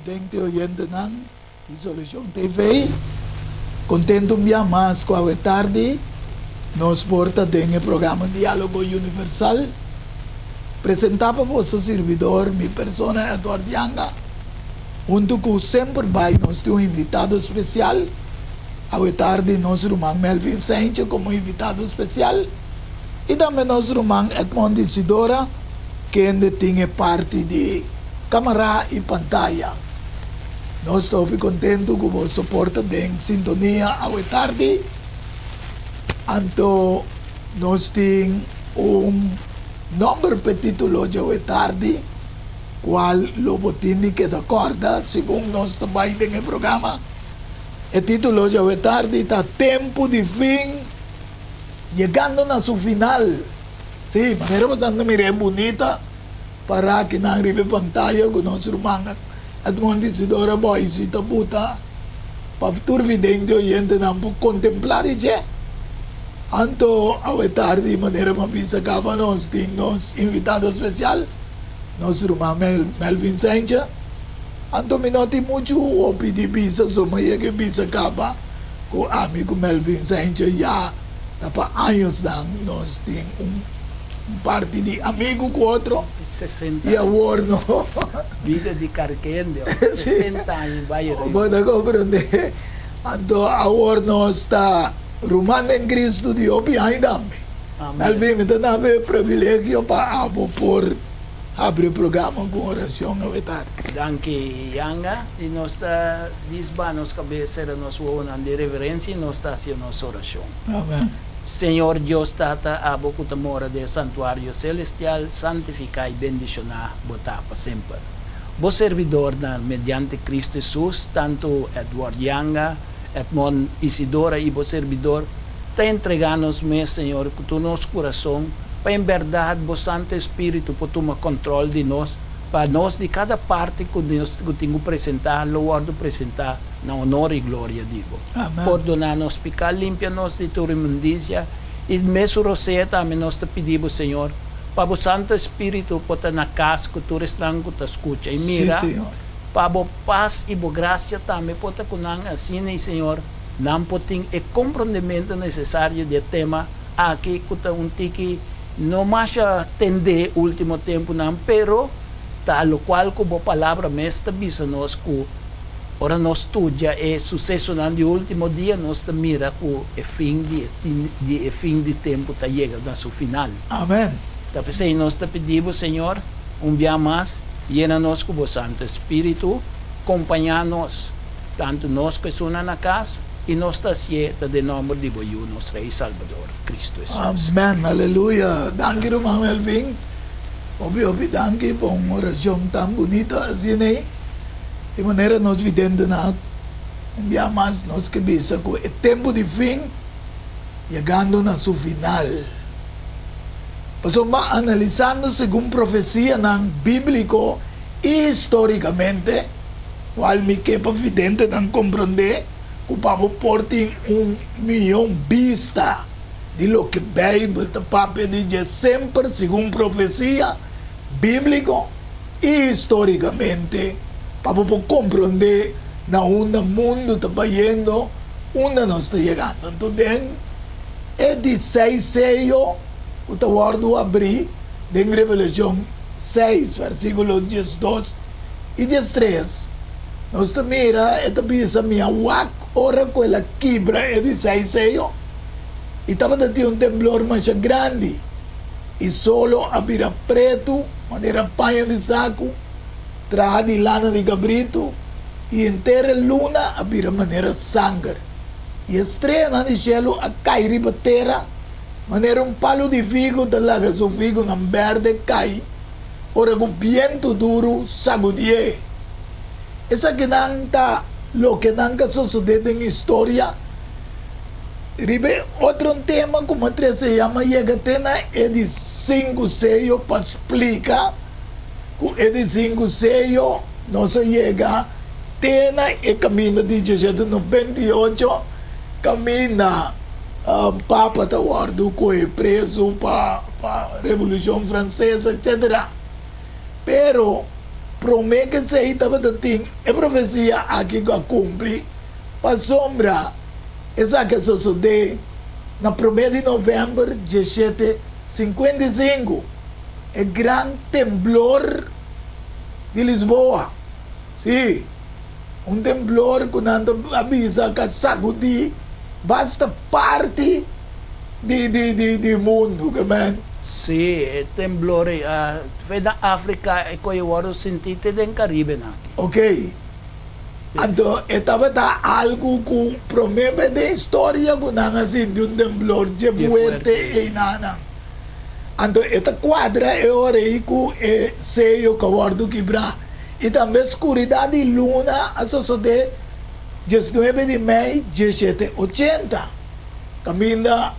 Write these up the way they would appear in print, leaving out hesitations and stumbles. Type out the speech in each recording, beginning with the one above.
vidente oyente ng Resolution TV. Contento minha mais com a tarde. Nos porta dentro programa Diálogo Universal. Presentava vosso servidor, minha persona Edward Yanga. Junto com sempre vai nós temos um invitado especial. A tarde nós irmão Melvin Sainz como invitado especial. E também nós irmão Edmond Isidora, que ainda tinha parte de câmera e pantalla. Nós estamos contentos com o suporte em sintonia à tarde. Então, nós temos número petitulo de tarde, qual lo botini que da corda, segundo nós trabalhamos no programa. O título de tarde está Tempo de Fim, chegando na sua final. Sim, maneira bastante mire bonita, para que não arrive pantalla com nosso irmão Edmond Isidora Boys e Tabuta, para o futuro vidente oyente não pode contemplar isso. Então, a tarde, de maneira mais acaba, nós temos invitado especial, nosso irmão Melvin Sainz. Então, me noti muito o pedir bisa, soma que bisa acaba, com o amigo Melvin Sainz, já há anos, nós temos parte de amigo com outro. 60 e agora não. Vida de carquende, 60 anos, vai Pode compreender. Então, agora nós está rumando em Cristo de opiar também. Melvin, me dá o privilégio para por abrir o programa com oração na verdade. Danke, Yanga. E nós está desbando as cabeças, nós vamos de reverência e nós está fazendo nossa oração. Amém. Senhor Deus Tata, abo que mora de santuário celestial, santificar e bendicionar, botar para sempre. Bo servidor, mediante Cristo Jesus, tanto Edward Yanga, Edmond Isidora e bo servidor, te entregamos, Senhor, com todo nosso coração, para em verdade, bo Santo Espírito, para tomar controle de nós, para nós de cada parte que nós temos apresentar, louvado apresentar, na honor e glória, digo. Perdonar-nos, picar, limpia-nos de toda imundícia, e mesmo você também nós te pedimos, Senhor, para o Santo Espírito, para na casa, que tu estranho que te escuta, e mira, para a paz e a graça também, para que não assim, Senhor, não pode ter o compreendimento necessário do tema, aqui, que um tiki, não mais atender o último tempo, não, pero, tal qual como a palavra mestra avisa-nos que ora nós estudia e sucesso no último dia nós mira que o fim de tempo está chegando na sua final. Amém. Então, nós te pedimos, Senhor, dia mais, llena-nos com o Santo Espírito, acompanha-nos, tanto nós que somos na casa, e nós está sieta de nome de nosso Rei Salvador, Cristo Jesus. Amém. Aleluia. Danke, irmão Melvin. Obi, danke por uma oração tão bonita assim, né? De maneira nós videndo na dia mais nós que bisa que o tempo de fim chegando na sua final. Passamos analisando segundo profecia não bíblico e historicamente, qual me quepa vidente não compreender que o Papa porta milhão vista de lo que a Bíblia está pedindo sempre segundo profecia bíblico e historicamente para compreender na onde o mundo está indo, onde nós está chegando. Então, é de 6 selhos, o guardo abrir, em Revelação 6, versículo 12 e 13. Nós mira, esta bisa minha wak, ora com ela quebra, é de 6 selhos, e estava dando temblor mais grande, e solo abrirá preto, maneira panha de saco, traja de lana de cabrito, e inteira luna abrirá maneira sangue. E estrela no cielo a cair para terra, maneira palo de figo, talaga seu figo não verde cai, ora com viento duro sacudir. Essa que não está, lo que não sucede em história. Ribe outro tema como a se chama Yegatena é de 5 selhos para explicar que é de 5 selhos não se chega tena e caminho de 1798 caminha Papa está guardo que é preso para a Revolução Francesa etc. Pero promete que se estava dating a profecia aqui que cumpre para sombra essa que sucede na 1 de novembro de 1755 o grande temblor de Lisboa. Sim, um temblor que não avisa que sacudi basta parte do mundo, man. Sì, il temblore da Africa e poi ora sentite del Caribe anche. Ok. Então, estava algo que promete de história que não assim de um temblor de fuerte e nada. Então, esta quadra é o rei que é seio que guardo quebrar. E também a escuridão de luna a suceder 19 de maio de 1780. Caminha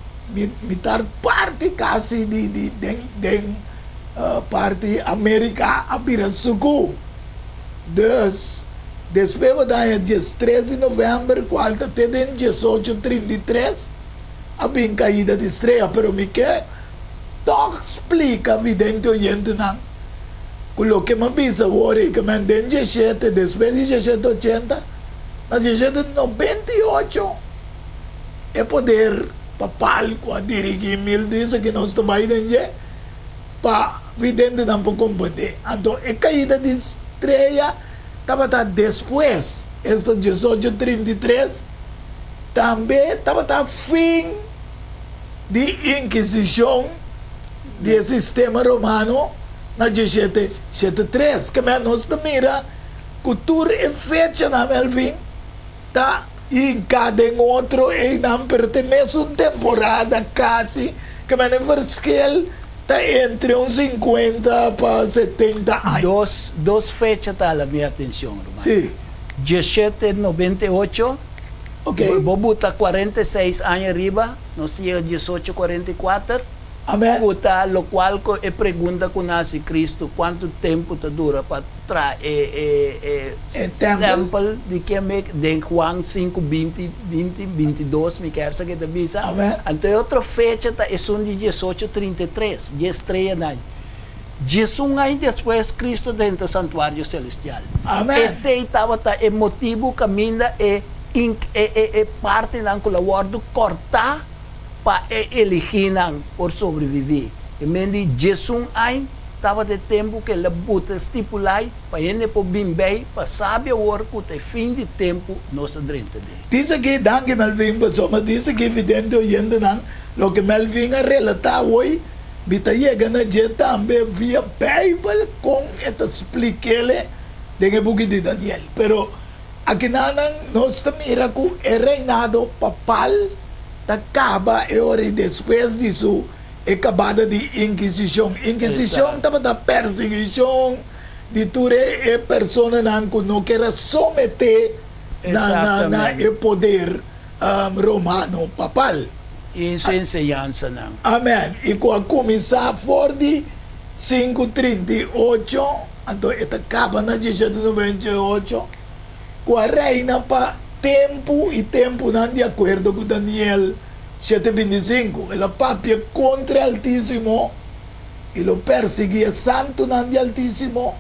mitar parte quase de parte América a Pirasuku. Depois da dia 13 de novembro, quarta até 1833, a bem caída de estreia, pero me quer explica evidente oyente não. Quello que me pisa ora que me den 17, depois de 1780, mas 1798 é poder papal com a dirigir mil diz que não está bem dentro para vidente não pode compreender. Então, a caída de estreia estava depois, esta 1833, também estava fim de Inquisição do sistema romano na 1773, que nós mira cultura e fecha na Melvin, tá? E cada outro e não pertence a uma temporada quase, que está entre uns 50 para 70 anos. Dos fechas tá la minha atenção, Romano. Sim. 1798, Ok. vou botar 46 anos arriba, nós chega 1844. Amém. Puta, lo qual é pergunta com nasce Cristo, quanto tempo te dura para trazer temple de que de Juan 5, 20, 22, me quer saber que te visa. Amém. Então, outra fecha é de 1833, de estreia na 11 anos depois, Cristo dentro do santuário celestial. Amém. Esse estava o motivo que ainda é parte da colaboração cortar para elegir por sobreviver. E mendi 11 anos estava de tempo que ele buta estipular para ele por bem bem, para saber o orco até fim de tempo nossa drente dele. Diz que danke Melvin, mas diz que evidente oyente não, lo que Melvin a relatar hoje, bita chega na dia também via Bible com esta expliquele de book de Daniel. Pero aqui nós mira que o reinado papal acaba e ora depois disso acabada de Inquisição. Inquisição estava da perseguição de toda a pessoa que não quer someter na poder romano papal. Isso é ensinança não. Amém. E quando começar for de 538, então acaba na 1898, com a reina para tempo e tempo não de acordo com Daniel 7:25. Ela papia contra Altíssimo e lo perseguia santo não de Altíssimo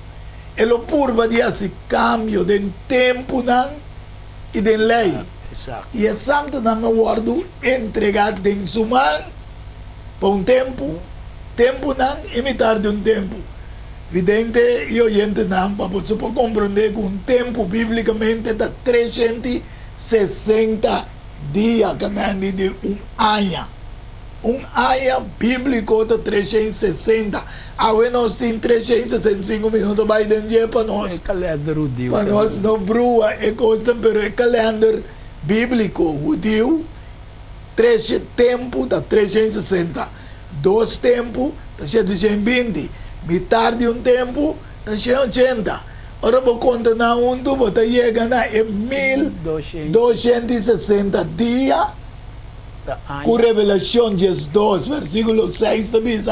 e lo purva de esse cambio de tempo não e de lei. Exato. E é santo não guardo entregado em sua mão por tempo não imitar de tempo. Vidente e oyente não, para você compreender que tempo biblicamente está 360 dias, que é de ano. Ano bíblico está 360. Agora nós temos 365 minutos para ir para nós. É calendário judeu. Para nós não brua, é coisa, mas é calendário bíblico judeu. 3 tempos está 360. 2 tempos está 720. Metade de tempo está 180. Ora, vou contar na tu bota chega na 1260 dias. Com Revelação 2, versículo 6, diz: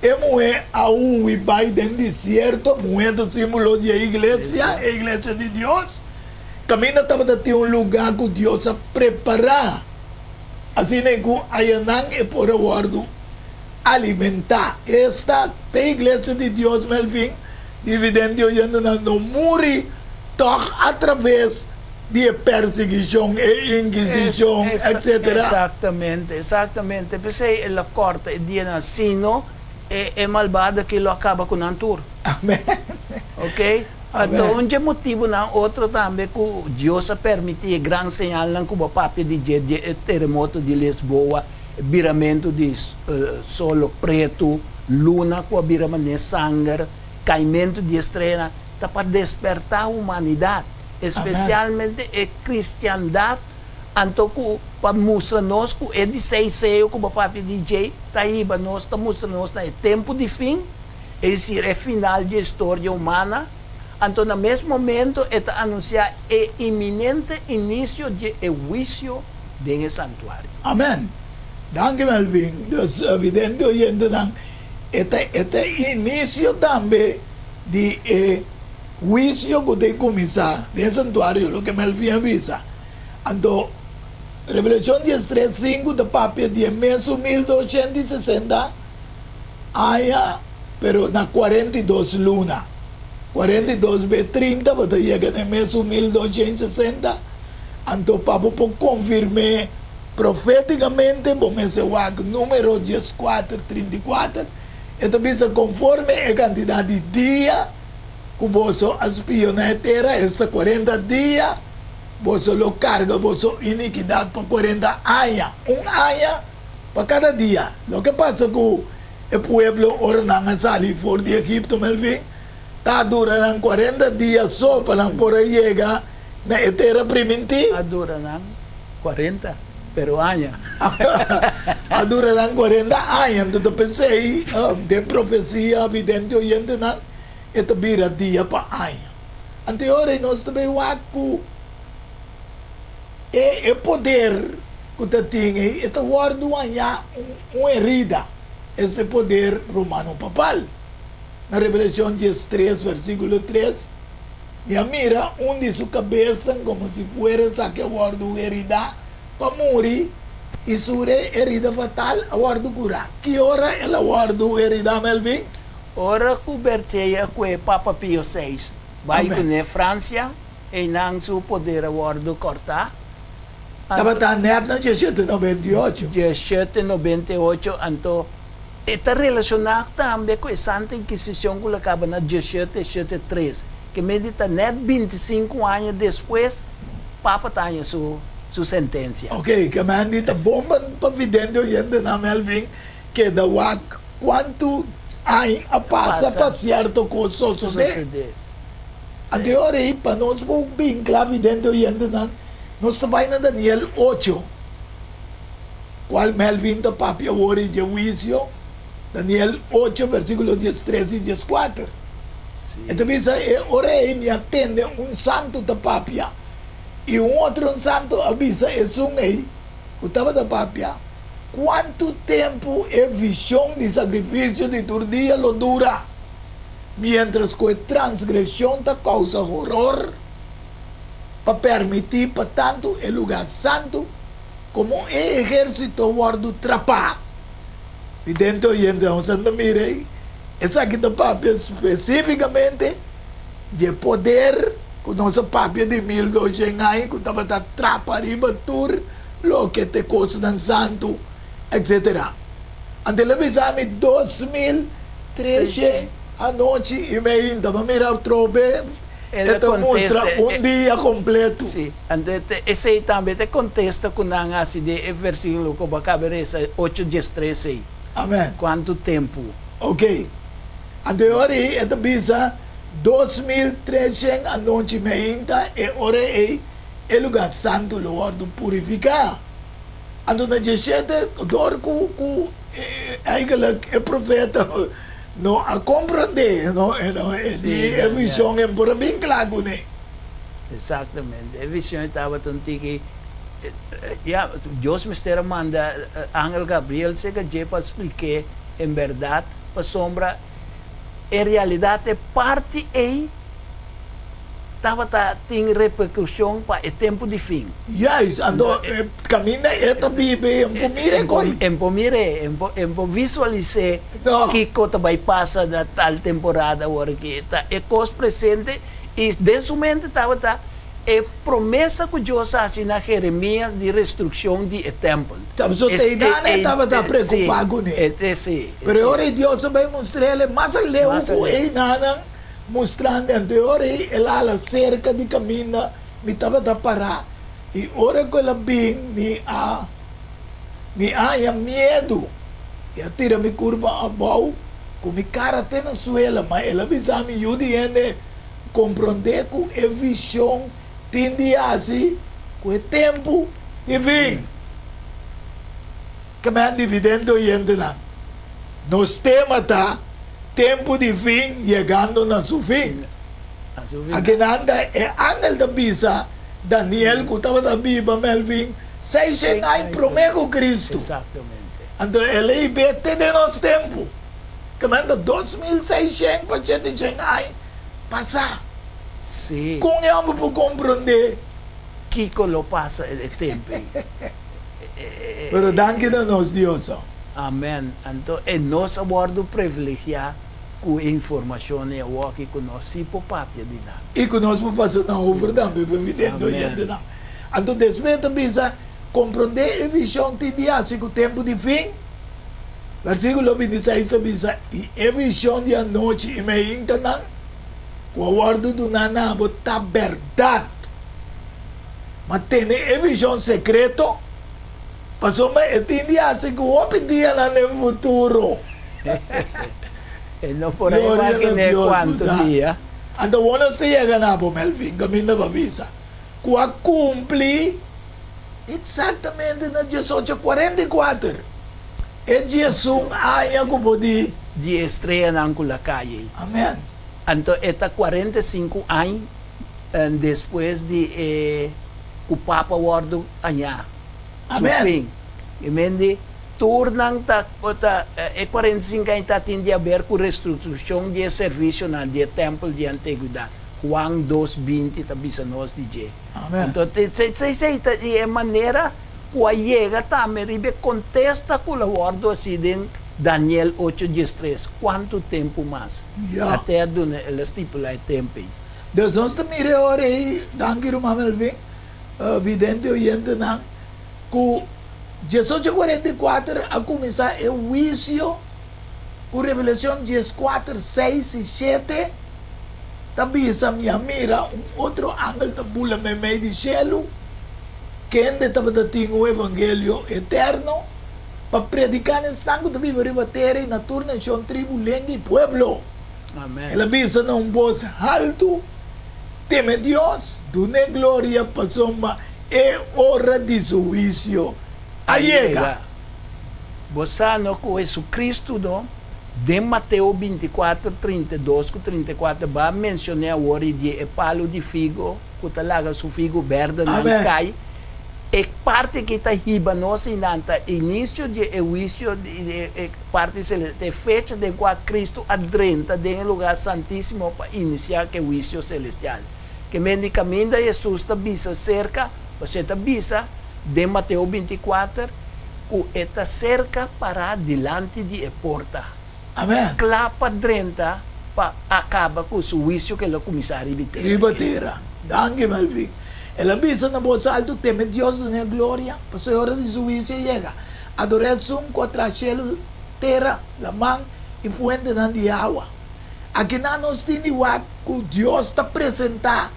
e mulher a e vai dentro do deserto, mulher do símbolo da igreja, a igreja de Deus. Caminha estava a ter lugar que Deus a preparar. Assim é que a Yanang é por guardo alimentar. Esta igreja de Deus, Melvin, Evidente oyente no muri toch através de perseguição e inquisição, etc. Exatamente. Pensei, ela corta e dia na sino, é malvada que lo acaba com Antur. Amém. Ok? Então, onde motivo não, outro também que Deus permitiu grande sinal não como papi de terremoto de Lisboa, viramento de solo preto, luna com viramento de sangue, caimento de estrela, tá para despertar a humanidade, especialmente a cristandade, então para mostrar nós que é de seis como papi DJ, tá aí para nós, tá mostrando nós é tempo de fim, é final de história humana. Então, no mesmo momento, está anunciar o iminente início de juízo do santuário. Amém. Danke, Melvin. Dus evidente oyente dan, este início também de juízo que tem começar do santuário, o que Melvin avisa. Então, Revelação 13:5 da papia de mês 1260, há, pero na 42 luna. 42B30, você chega no mês 1260, então para confirmar profeticamente, vamos o número 1434, então visa conforme a quantidade de dias que você aspira na terra, esta 40 dias, você lo carga, você iniquidade por 40 anos, para cada dia. O que passa com o povo ordenado sair fora de Egipto, Melvin, está durando 40 dias só para por chegar na terra primitiva. Durando 40, pero anos. Durando 40 anos. Então, pensei, tem profecia evidente oyente, esta vira dia para ano. Anteriormente, nós também o poder que está tinha, esta guarda uma herida, este poder romano papal. Na Revelação 13, versículo 3, e mira onde sua cabeça, como se fosse a que guarda uma herida para morrer, e sua herida fatal, a guarda curar. Que hora ela guarda uma herida, Melvin? Ora coberteia com o Papa Pio VI. Vai com a França, e não seu poder a guarda cortar. Estava net na 1798. 1798, então, está relacionado também com a Santa Inquisição que acaba na 1773, que medita net 25 anos depois, Papa tem sua sentença. Ok, que me dita bomba para vidente oyente na Melvin, que da quanto anos passa para certo coisa suceder. Anteriormente, para nós, bem claro, vidente oyente na nós trabalhamos na Daniel 8, qual Melvin da papia ori de juízo, Daniel 8, versículo 13 e 14. Então, ora me atende santo da papia, e outro santo avisa que estava da papia, quanto tempo é visão de sacrifício de turdia lo dura, mientras que a transgressão da causa horror, para permitir, para tanto, o lugar santo, como o exército guarda trapar. E dentro de Santa Mirei, essa aqui da papia especificamente, de poder, com nossa papia de 1200 anos, que estava a trapar e bater, o que te custa santo, etc. Ante la visame 2013 a noite e meia, estava mirando trobe. Esta mostra dia completo. Sim, esse também te contesta com a de versículo que acaba de 8:13. Amém. Quanto tempo? Ok. Anteriormente, esta visa 2300 a noite e meia e ora é o lugar santo, o lugar purificar. Então, na 17, o profeta não a compreender, não é a visão é por bem claro, né? Exatamente. A visão estava tão que Deus me estava manda Ángel Gabriel se que para explicar em verdade para sombra em realidade é parte tem repercussão para o tempo de fim. Yes, ando camina esta bibe, mire koi. Empo visualizar No. que coisa vai passar da tal temporada agora que está é coisa presente e dentro da mente estava é promessa que Deus faz na Jeremias de restrição do templo. So teidana estava preocupado com ele. Sim. Pero ora Dios vai mostrar-lhe mais leu Mas com leu. ele nanang mostrando ante ora ele ala cerca de camina mi estava da parar e ora que ela bem mi há medo e atira mi curva a bau com mi cara até na suela mas ela bisa mi yudi ende compreender com a visão tende assim com o tempo e vem que me dividendo e ende não nos temas tá tempo de fim chegando na seu fim. Aqui nanda é angel da bisa Daniel que estava da Bíblia Melvin 600 anos promego Cristo. Exatamente. Então ele é bete de nosso tempo. Que manda 2600 para 700 anos passar. Sim. Com ele para compreender. Que lo passa o tempo. Pero danke a nós Deus. Amém. Então, é nosso abordo privilegiado com informação e o que conhece por papia de nada. E que nós vamos passar na overdame evidente ainda não. Então después da bisa compreender a visão de Deus com o tempo de fim. Versículo 26 da bisa e a visão de a noite e me intanan o aguardo do nana botar verdade. Mas tem a visão secreto passou me entendi assim que o dia lá no futuro. E não por aí vai que nem quanto dia. Então, quando você chega na Melvin, caminho da visa, quando cumpre exatamente na 1844, é Jesus aí que pode. De estreia na calle. Amém. Então, está 45 anos depois de o Papa Wardo Anha. Amém. E mende tornam e 45 anos está tendo a ver com reestruturação de serviço na de templo de antiguidade. Juan 2:20 está nós dizer. Amém. Então, é maneira que chega também e contesta com o Wardo assim de Daniel 8:3. Quanto tempo mais? Yeah. Até ele estipula o tempo. Deus nos te mire ora aí, danke Roma Melvin, vidente oyente não, que 1844 a começar o juízo com Revelação 14, 6 e 7 também essa minha mira outro ángel da bula me meio de cielo que ainda estava tendo o evangelho eterno para predicar nesse tango de viver e na turnação tribo, língua e pueblo. Amém. Ela visa num voz alto, teme Deus, dune glória para soma é hora de seu juízo. Allega. Bosano com Jesus Cristo, de Mateus 24, 32, 34, vai mencionar o ori de palo de figo, que talaga su figo verde na cai. E parte que está riba nossa inanta, início de juízo, parte celeste, fecha de qual Cristo adentra no lugar santíssimo para iniciar o juízo celestial. Que mende caminho de Jesus está bisa cerca, você está bisa, de Mateus 24, que está cerca para delante de porta. Amém. Clapa dentro para acaba com o juízo que o comissário vitera. Ribatera. Danke Melvin. Ela visa na voz alto, teme Deus dune glória, para a hora de seu juízo chega. Adoração contra cielo, terra, la mão e fuente de água. Aqui na nós temos que Deus está apresentando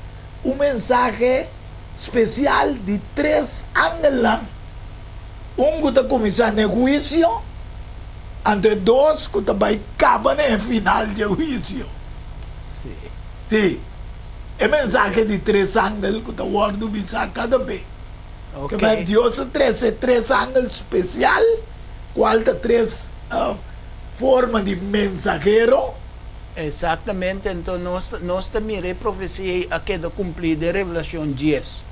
mensagem especial de 3 ángeles. Que está começando o juízo, ante 2 que vai acabar no final do juízo. Sim. Sim. É mensagem de 3 ángeles que está guardando bisa cada vez. Ok. Que Deus é 3 ángeles especial, qual 3 formas de mensageiro. Exatamente, então nós também a profecia aqui do cumprir de Revelação 10,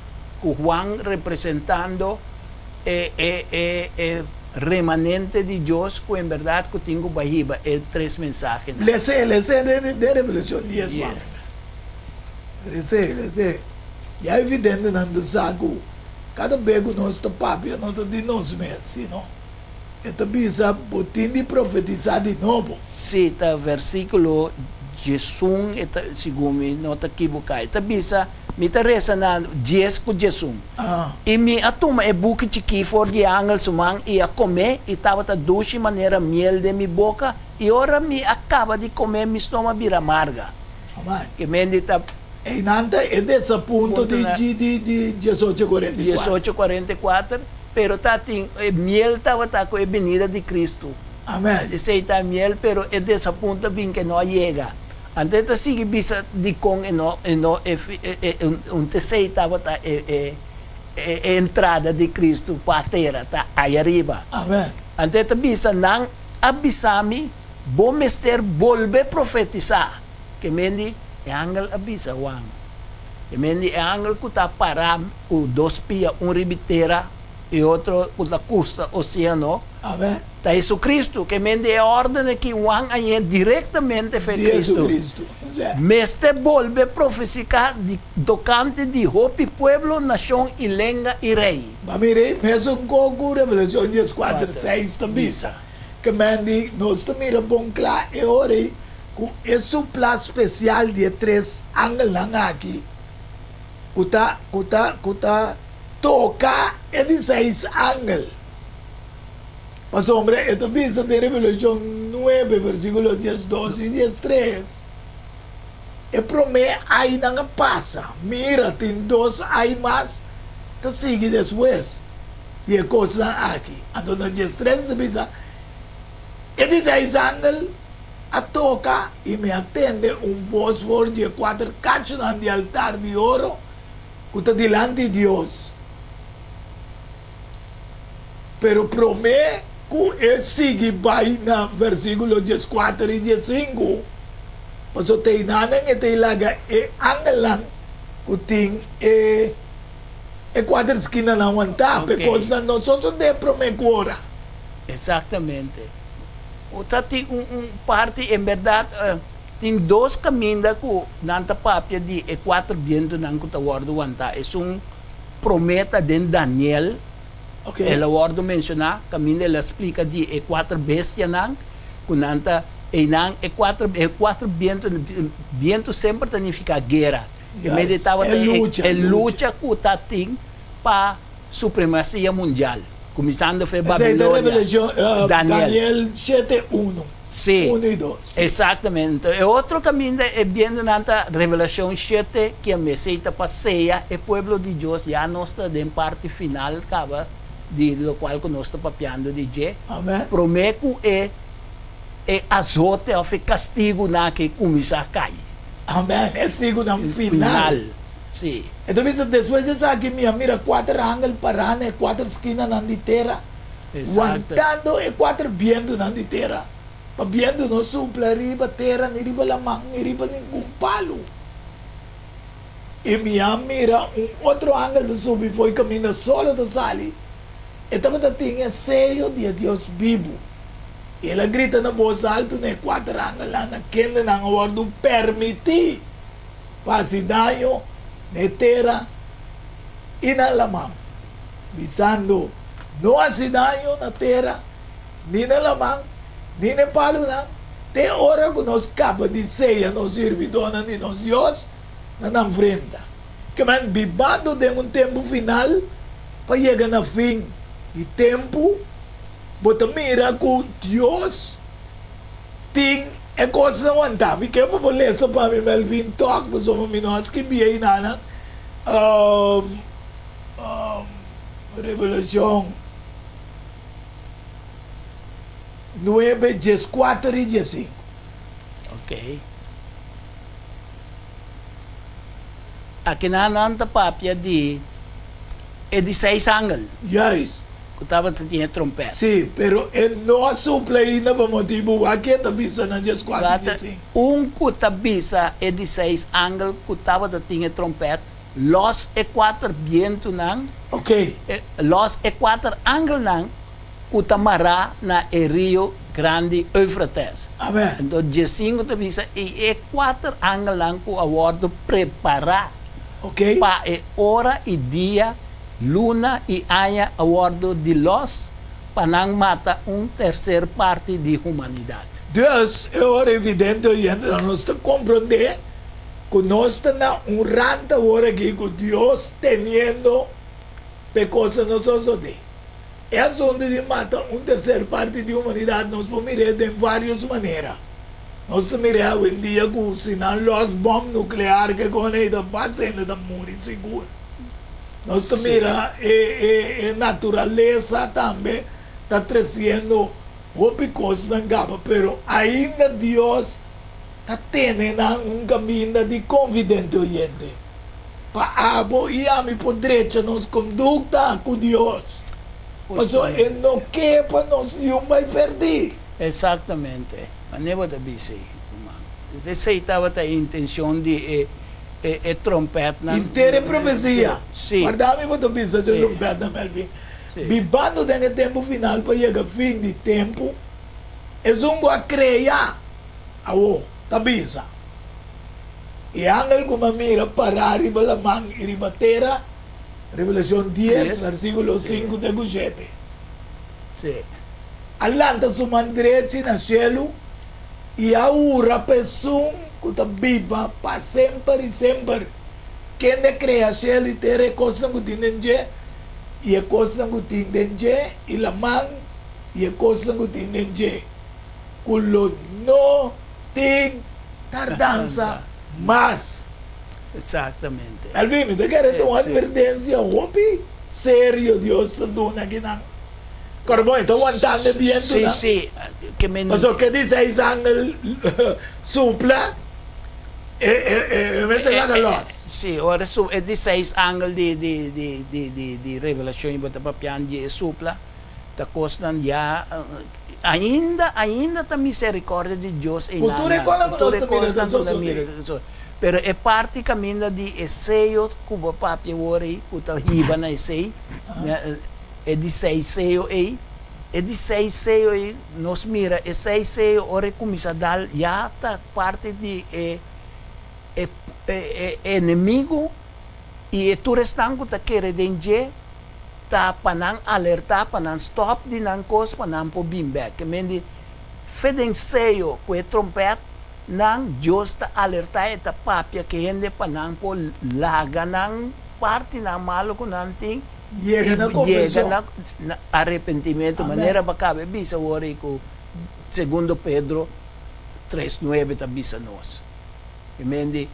com Juan representando remanente de Deus, que em verdade que tenho bahiba, 3 mensagens. Lese de Revelação 10. Yeah. Rese. Ya evidente nanda saku. Cada bego nós ta papia não ta di nós mesmo, no? Eta bisa botindi profetizar de novo. Sì, ta versículo Jesum eta sigumi nota kibukai. Ta bisa mi ta resa na Jes ku Jesum. Ah, E mi atuma e buki chiki for di angel sumang e a come e tava ta doce maneira miel de mi boca e ora mi acaba di comer mi stoma bira amarga. amai. Che mendi ta E nanta è dessa punto Punto na- di 1844. 1844 pero ta ting miel tava ta ko e venida di Cristo. Amen. Aceita miel pero é dessa ponta bem que não chega. Antes ta sige bisa di kong un te aceitava ta entrada de Cristo para a terra ta aí arriba. Amen. Antes ta bisa nang abisami bom mester volve profetizar. Que mendi e angel abisa wang. E mendi e angel kuta param o dos pia un ribitera e outro kuta costa oceano. Amen. Da Jesucristo, que mende a ordem que Juan aí diretamente foi Gesù Cristo. Cristo. Sì. Meste volve profeticar tocante de hopi pueblo, nação e lenga e rei. Ma mi re, messo un coco, Revelazione 4:6 sta bisa. Che mandi, non sta mira bon cla e ore, cu e su pla special di tres angel lang aqui. Kuta toca e di 6 angel. Mas hombre, esta bisa de Revelación 9, versículo 10, 12 y 10, 3. E prome aí não passa. Mira, tem 2 aí mais. Te sigue después. E é coisa aqui. Então, no 10, 3, bisa. E diz aí, ángel, a toca e me atende voz for de 4 cachos de altar de ouro que está delante de Deus. Pero prome que sigue vai na versículo 14 e 15. Paso te inanan e te ilaga e angelan kuting e 4 esquina na wanta. Okay. Because na no so de prome agora. Exatamente. O tem parte, em verdade, tem 2 caminhos que nanta papia de e 4 vientos não que word wanta. É prometa de Daniel. Okay. Ela word mencionar, caminho ela explica de e 4 bestias não, que nanta e não e 4 vientos sempre significa guerra. E Yes. meditava É luta, é luta. luta que tá tem para supremacia mundial. Começando foi Essa é da Babilônia. Revelación Daniel 7:1. Sim. 1 e 2. Exatamente. E outro caminho é vendo na Revelação 7 que a meceita passeia e o povo de Deus já não está em parte final acaba de lo qual que nós está papiando de je. Amen. Prometo é azote ou castigo na que começa a cair. Amen. É digo na final. Sim. Então, depois de aqui, mira 4 ángeles parando e 4 esquinas na terra. Exato. Aguantando e 4 vientos na terra. O viento não supla riba terra, ni riba lamang, ni riba nenhum palo. E mira outro ángel do sub foi caminhando solo da sali. E também tinha sello de Deus vivo. E ela grita na voz alta, né? 4 ángeles lá na quenda na guarda permitir pasi daño na terra e na lamang. Bisando, não hace daño na terra, ni na lamang, ni na palo na. Te hora que nós capa de ceia, nos servidores, ni nos Deus, na nam frente. Que man, vivando de tempo final, para chegar na fim de tempo, bota mira que Deus tem é coisa não anda. Me quer para ler essa para mim, Melvin talk, mas eu me não que bem na Revelação 9, 4 e 5. Ok. Aqui na nanta papia de 6 ángeles. Yes. Que estava tinha trompete. Sí, pero no supla na pa motivo aqui tá bisa na 4 e 5. Kutabisa e 16 ángeles que estava tinha trompete. Los e 4 vientos nang. Okay. Los e 4 ángeles nang. kutamara na Rio Grande Eufrates. Amen. Então, dia 5 da visa, e é 4 anos lá que o aborto preparar Ok? para a hora e dia, luna e aia aborto de los, para não matar terceira parte da humanidade. Dus é hora evidente, gente, nós estamos compreender que nós estamos honrando agora aqui com Deus, tendo coisas nós de. É onde de matar terceira parte da humanidade, nós vamos mirar de várias maneiras. Nós estamos mirando hoje em dia com os bombas nucleares que com ele está fazendo da morrer seguro. Nós estamos mirando a natureza também está trazendo coisas na gaba, pero ainda Deus está tendo caminho de convidante gente. Para abo e a mim poder nos conduta com Deus. Mas ele não quer para nós mais perder. Exatamente. Mas não é bise. Você estava a intenção de trompeta. Inteira profecia. Sim. Guardami para bisa de trompeta, Melvin. Vivendo nesse tempo final para chegar fim de tempo, é a criar a tabisa. E angel como mira para arriba la man e ribatera, Revelação 10, versículo 5 de 7. Sim. Alanta sumandreci na cielo e aura pessoa que está viva para sempre e sempre. Quem cria cielo e terra coisa que tem e a coisa que tem e la man e a coisa que tem kulo no tem tardança mas Exatamente. Alvin, te quero uma advertência hopi sério Deus está dando aqui não Carbone, está aguantando bem Sim, sim. Mas o que diz aí angel supla é lá da luz. Sim, ora é 16 ângulos de revelação e bota papian de supla da costa já ainda a misericórdia de Deus em Cultura pero é parte caminho de esseio cuba papia ori kuta hiba na esseio é de 6 seio é de 6 seio e nos mira é 6 seio ora começa a dar já tá parte de inimigo e tu restango ta querer danger ta panang alerta panang stop di nang cos panang po bimbe que mendi feden seio com trompet nang Dios ta alerta eta papia que hende panang po laga nang parte na malo ko nanting Llega na arrependimento maneira bacabe bisa wori ko segundo Pedro 3:9 ta bisa nos mendi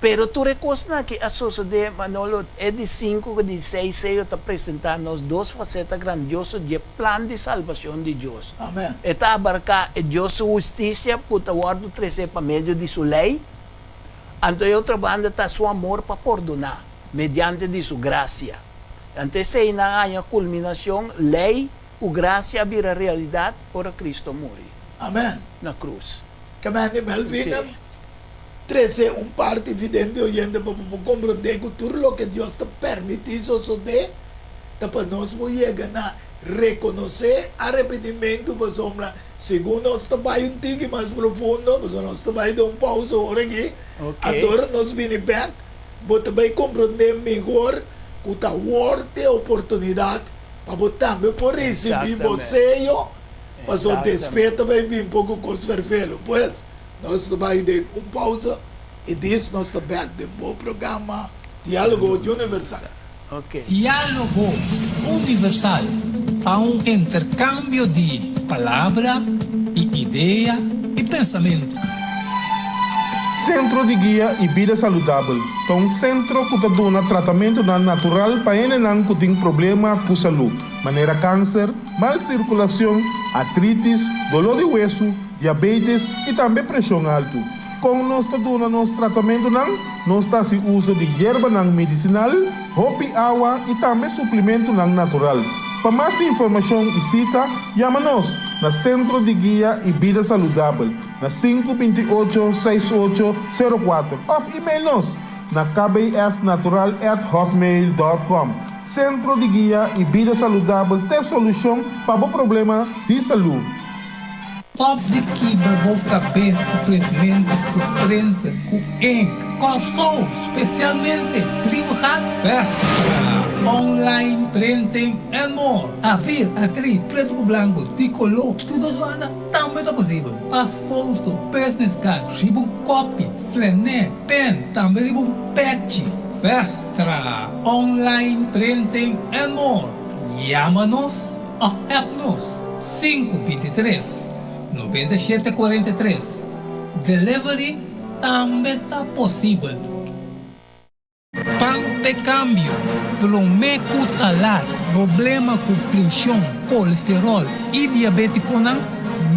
pero tu reconhece que a sociedade Manolo é de 5 de 6 6 está apresentando duas facetas grandiosas de plano de salvação de Deus. Amém. Está abarcar a Deus justiça puta guardo 13 para meio de sua lei. Então outra banda está seu amor para perdonar mediante de sua graça. Então se na a culminação lei o graça vira realidade ora Cristo morre. Amém. Na cruz. Que mande Melvin. 13 parte evidente oyente para compreender que tudo o que Deus te permite isso de para nós chegar a reconhecer arrependimento para sombra segundo nós vai tigre mais profundo mas nós vai dar pausa agora aqui agora nós vem back para também compreender melhor que tá worth oportunidade para botar me por receber você para o despeito vai vir pouco com os vermelhos pois nós vai dar pausa e diz nós back do programa Diálogo Universal. Okay. Diálogo Universal há intercâmbio de palavra e ideia e pensamento. Centro de Guia e Vida Saudável é um centro que dá tratamento natural para quem que tem problema com saúde, maneira câncer, mal circulação, artrites, dolor de hueso, diabetes e também pressão alta. Com nós nosso tratamento nós está se uso de erva medicinal, hopi água e também suplemento natural. Para mais informação e cita, chama-nos na Centro de Guia e Vida Saudável, na 528-6804, ou e-mail-nos na kbsnatural@hotmail.com. Centro de Guia e Vida Saudável tem solução para o problema de saúde. Top de quebra boca cabeça completamente com prende com ink. Calçou especialmente Privat Festa. Online printing and more. A vir, acri, preto branco, de color, tudo zoada, também é possível. Pas foto, business card, ribum copy, flané, pen, também ribum patch. Festa. Online printing and more. Llama-nos of Appnos 523 9743. Delivery também está possível. Pampe cambio, promeco salar, problema com pressão, colesterol e diabetes não,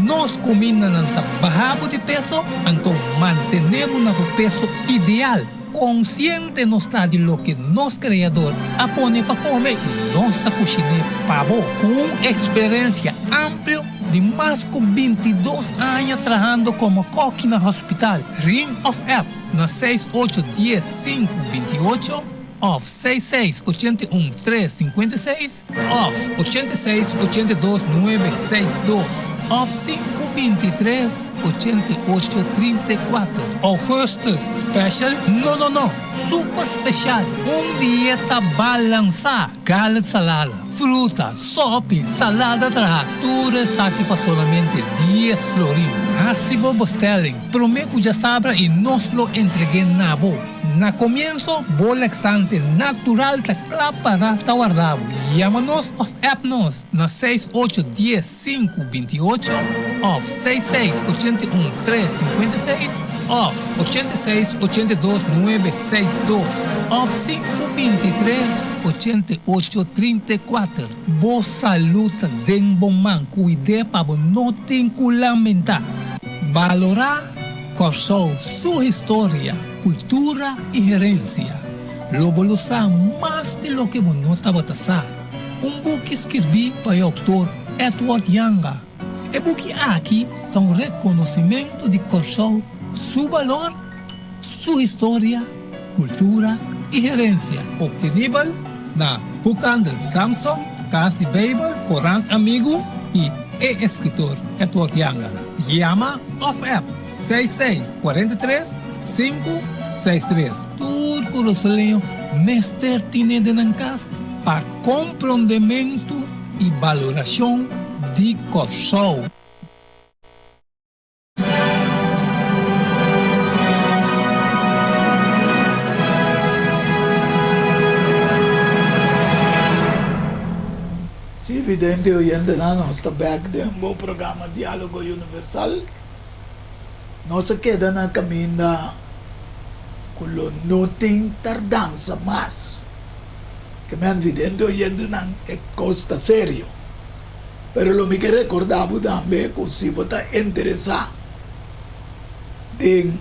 nós combinamos bajado de peso, então mantenemos no peso ideal. Consciente não está de lo que nosso criador apone para comer e nós está cozinhando pavo com experiência ampla de mais de 22 anos trabalhando como coque no hospital Ring of App na 6810-528 of 6681-356 of 8682-962 of 523-8834 ofertas special no super special dieta balançada gallet salada fruta sopa salada tratura saque para solamente 10 florin hasibo bostelling prometo já sabra e nos lo entregué na boa. Na comienzo, bolexante natural ta para guardado. Llámanos of Appnos na 6810-528 of 6681-356 of 8682-962 of 523-8834. Boa saúde den bom man, cuide para não ter que lamentar. Valorar Corsou sua história, cultura e herência. Lobo lo sa mais de lo que monota batasa. Book escrevi para o autor Edward Yanga. E book aqui são reconhecimento de Corsou, seu valor, sua história, cultura e herência. Obtenível na Bookhandel Samsung, Casa de Babel, Corant Amigo e escritor Edward Yanga. Llama of App 6643-563. Turco Rosaleo, Mester Tine de Nancas, para compreendimento e valoração de Corsou. Evidente oyente na nossa back de um bom programa Diálogo Universal. Nós queda na caminho com o não tem tardança mais. Que me evidente oyente na é costa sério. Pero lo me que recordava também que se você interessar em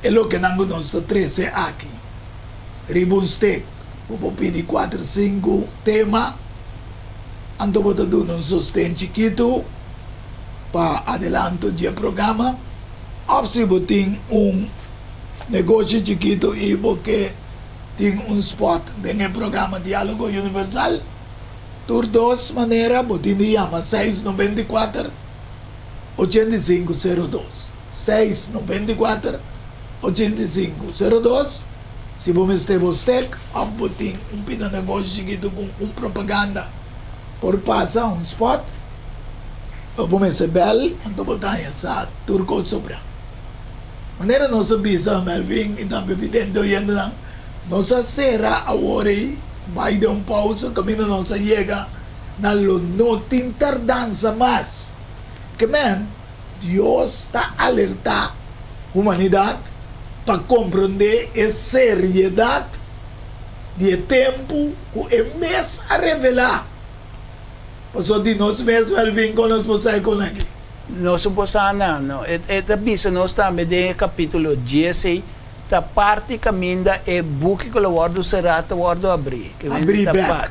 lo que nós está 13 aqui. Ribunstec, vou pedir 4, 5 temas. Anto bota do um sostén chiquito para adelanto do programa. Se você tem negócio chiquito e porque tem spot no programa Diálogo Universal, por duas maneiras, você chama 694-8502. 694-8502. Se você estiver você tem pequeno negócio chiquito com propaganda por passar spot, vamos receber, então botar essa turco sobra. Maneira nossa bisa, Melvin, e também evidente, oyendo na nossa será agora, vai dar pausa, caminho nossa chega, na lo não tem tardança mais. Que, Deus está alerta a humanidade para compreender a seriedade de tempo que é mês a revelar. Paso di nós mesmo Elvin com nós posai com aqui. Nós posana, no. Avisa nós também de capítulo 16, da parte caminda e buki que o guardo serata guardo abrir.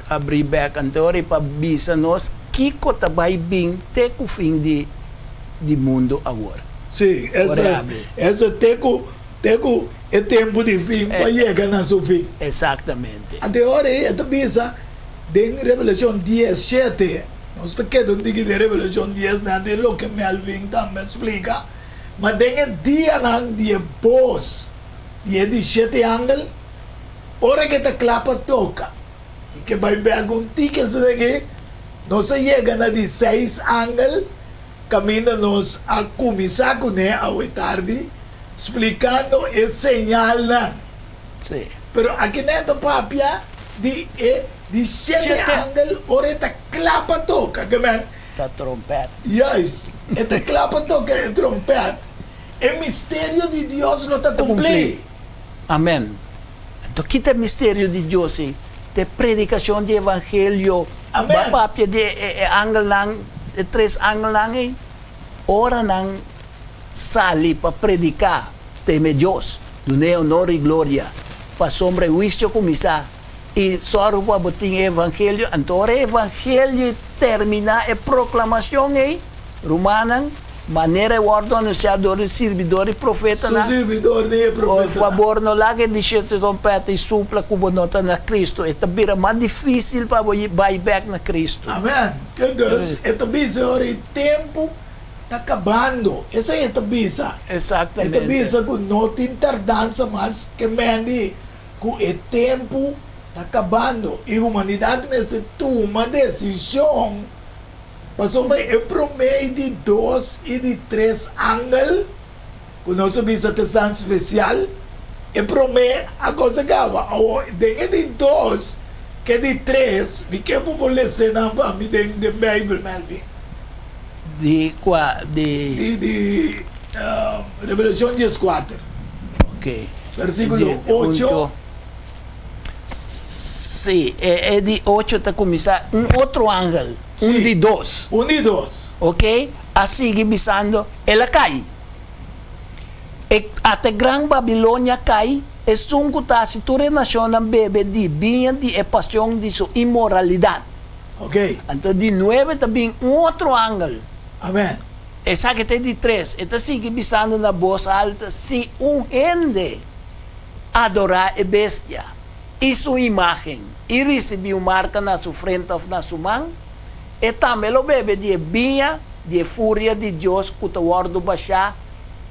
Abrir back. Então, para avisa nós que cota vai bem até o fim de mundo agora. Sim, essa teco é tempo de fim para chegar no seu fim. Exatamente. Até agora, essa avisa en Revelación 17, no se queda un de Revelación 10, nada de lo que Melvin también explica, mas en el día de vos, 17 ángel, ahora que te clapa toca, y que va a ver algún ticket de que no se llegan a 16 ángel, camínanos a comisar con él a hoy tarde, explicando el señal. Sí. Pero aquí en esta papia, de 7 ángel, ahora esta clapa toca, que man, La trompeta. yes, esta clapa toca el trompeta, el misterio de Dios lo está cumplido. Amén. Entonces, quita el misterio de Dios, de predicación de evangelio, Amén. papia de ángel lang, de 3 ángel lang, ora nang sali para predicar, teme Dios, donde honor y gloria, para sombra y juicio comisa, y solo para botín evangelio, entonces evangelio termina a proclamación, romanan, manera guardo anunciador, servidor y profeta, Su servidor de por profeta. favor, no lague de siete trompeta e supla como nota na Cristo. Esta vira mais difícil para vai back na Cristo. Amén. Que Dios, esta visa ahora el tiempo está acabando. Esa es esta visa. Esta Exatamente. visa que no tiene tardanza más que Mandy, que el tiempo está acabando y la humanidad necesita tomar decisión. Pasó el promedio de 2 y de 3 ángeles, con nuestra visa tan especial, el promedio aconsejaba, de 2 que de 3, me quedo por la escena para mí de Bible, Melvin. De Revelación 14, Ok. versículo De 8. Sí, de 8 está começar outro ángel, Sí. de 2. 1 y 2. Ok? Assim que bisando, ela cai. E até Gran Babilônia cai, e sunco tá se tu renação bebe de bem de paixão de sua imoralidade. Ok, Então de 9 também outro ángel. amén. Essa que tem de 3, então sigue bisando na voz alta, se gente adorar a bestia e sua imagem e receber marca na sua frente ou na sua mão, e também o bebe de vinha, de fúria de Deus, que o guardo baixar,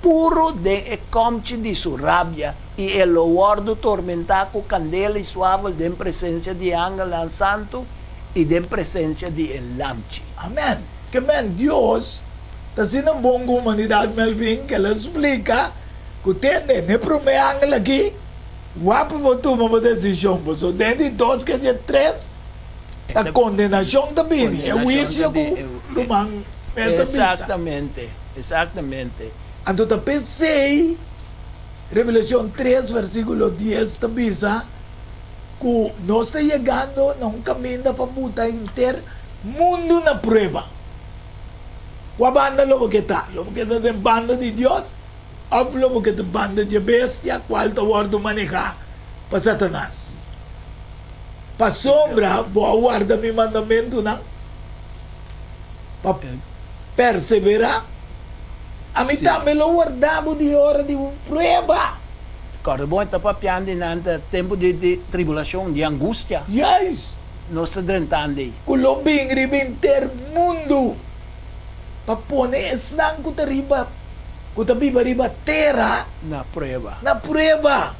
puro de comte de sua rabia, e ele o guardo tormentar com candela e suave de presença de ángel santo e de presença de lamche. Amén. Que man, Dios está haciendo buena humanidad, Melvin, que le explica que tiene el primer ángel aquí, guapo por tomar una decisión, pues dentro de 2 que de 3, la condenación también, el juicio que Román esa pizza. Exatamente, exatamente. Entonces pensé, Revelación 3, versículo 10, también, que no está llegando a un camino para puta inter mundo una prueba. ¿Cuál banda lo que está? Lo que está de banda de Dios, o lo que está de banda de bestia, cuál te guardo manejar para Satanás. Para sombra, voy a guardar mi mandamiento, ¿no? Para perseverar. A mí Sí. también lo guardaba de hora de prueba. Agora, bom, está papiando nante tempo de tribulação, de angústia. Yes. Nós está drentando. Con lo bingri binter mundo. Para poner sangue de riba, que está viva riba terra, Na prova. na prueba.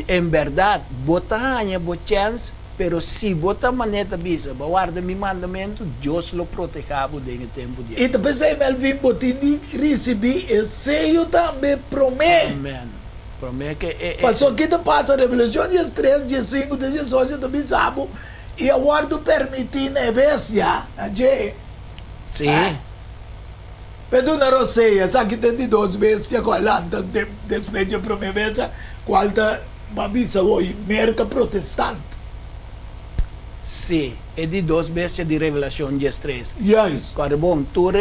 Em verdade, bota ganha, bota chance, pero se bota maneta bisa, guarda mi mandamento, Deus lo protegava em tempo de E depois aí Melvin Botini recebi o sello também promete. Amém. Promete que Passou aqui da passa Revelação 3, 15, 18, também sabe. E eu guardo permitir na bestia, a Jay. sim. Pero na roceia, sa que tem de 2 bestias com a lanta, despeja promessa, qual tá, babisa hoje, merca protestante. Sim, é de 2 bestias de Revelação 13. Yes. Agora, bom, tudo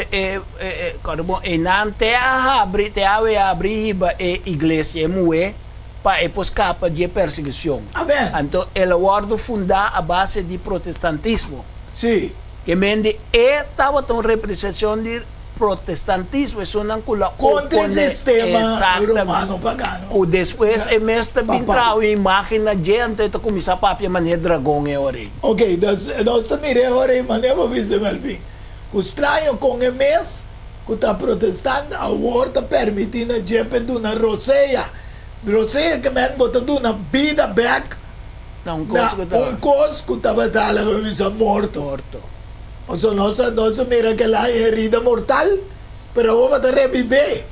agora, bom, e não te abre a igreja, moe, para escapar de perseguição. Amém. Então, ele guarda fundar a base de protestantismo. Sim. Que mende estava uma representação de protestantismo é unang kula Contra el sistema Exactamente. romano pagano. O después Yeah. mesta Papa. bintrao imagen na gente ito kumisa papia mania dragão e ori. Ok, nós também ora em maneira de Melvin. O estranho com o mês, que está protestando, a horta permitindo a gente na roceia. Roceia que men bota na vida back, Na un na coso ko ta. cos que estava dala com isa morto. Morto. O sea, nós mira que lá é herida mortal, pero vamos a reviver.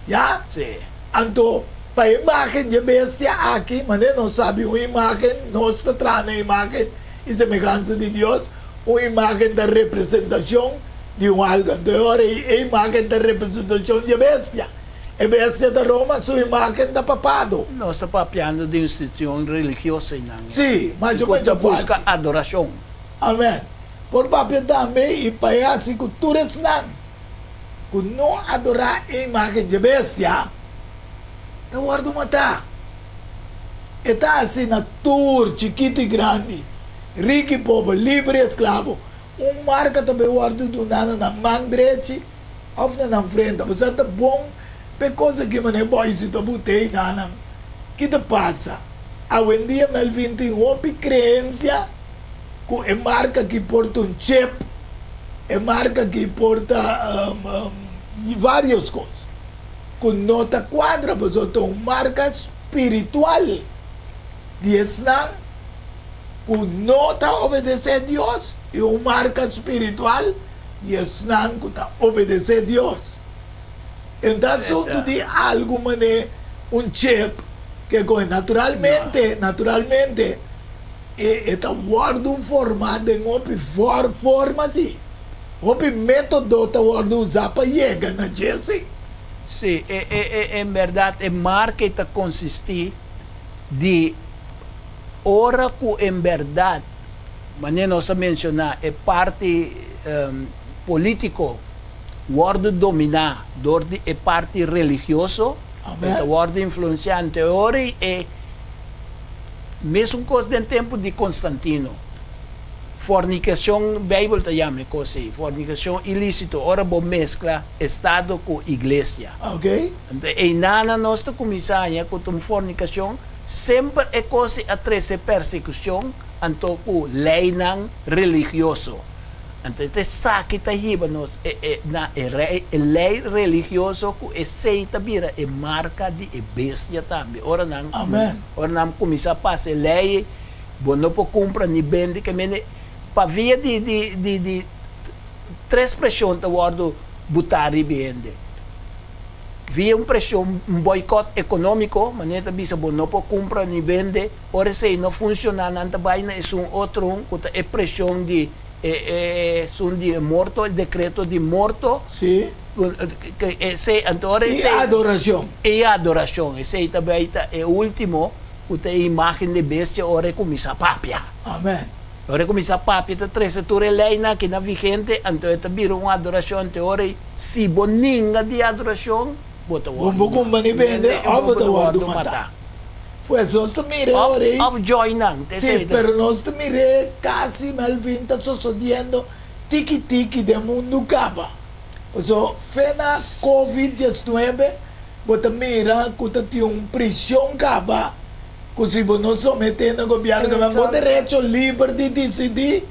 Ya? Si. Anto, pa imagen de bestia aqui, mas não sabe uma imagem, nós está trazendo a imagem e semelhança de Deus, uma imagem da representação de um algo. Então, agora, a imagem da representação de bestia. A bestia da Roma, sua imagem da papado. Nós está papiando de instituição religiosa e nang. Sim, mas eu Quando vou busca adoração. Amém. Por papel também, e para as culturas não. Que não adorar a imagem de bestia, é o guardo matar. Está assim na tour, chiquito e grande, rico e pobre, livre e escravo. Marca também o guardo do nada na mão direita, ou na frente. Mas é bom, por coisa que não é bom, se tu botei nada, que te passa? Hoje em dia, Melvin tem uma crença, que é marca que porta um chip, é marca que porta várias coisas. Que nota quadra, mas é uma marca espiritual. De Islam, que nota obedecer a Deus, é uma marca espiritual de Islam que está obedecer a Deus. Então, assunto de algo maneira, um chip, que naturalmente, está guardo formado em uma forma assim. O método está guardo usar para chegar na Jesse. Sim, em verdade, a marca está consistir de ora que em verdade, maneira nós mencionar, é parte político, guardo dominar, é parte religioso, Amém. guardo influenciante, ora é mesmo coisa do tempo de Constantino. Fornicação, a Bíblia chama assim, fornicação ilícito, ora bo mescla Estado com Igreja. Ok? Então, e nada nós começamos com fornicação, sempre é coisa a trazer persecução, então com lei não religioso. Então, este saque está riba nós, na lei religioso que é seita vira é marca de bestia também. Ora não, Amém. ora não começa a passar lei, bom não pode comprar nem vender, que mene para via de três pressões da guardo botar e vender. Via pressão, boicote econômico, maneira bisa bom não pode comprar nem vender, ora se não funciona nada bem, é outro, é pressão de sono di morto, il decreto di morto, Sim. E adoração. E adoração, e sei também é o último, a imagem de bestia, ora começa a papia. Amém. Ora começa a papia, a tresatura leina que na vigente, então é vira uma adoração, então ora se boninga de adoração, bota o Bom com mani vende, bota o guardo matar. Pues nós também ora of joy não, sí, pero nós também quase Melvin está sucedendo tiki-tiki do mundo acaba. Pues fena COVID-19, bota mira que tem uma prisão acaba, que se não sometendo ao governo, que não tem direito livre de decidir,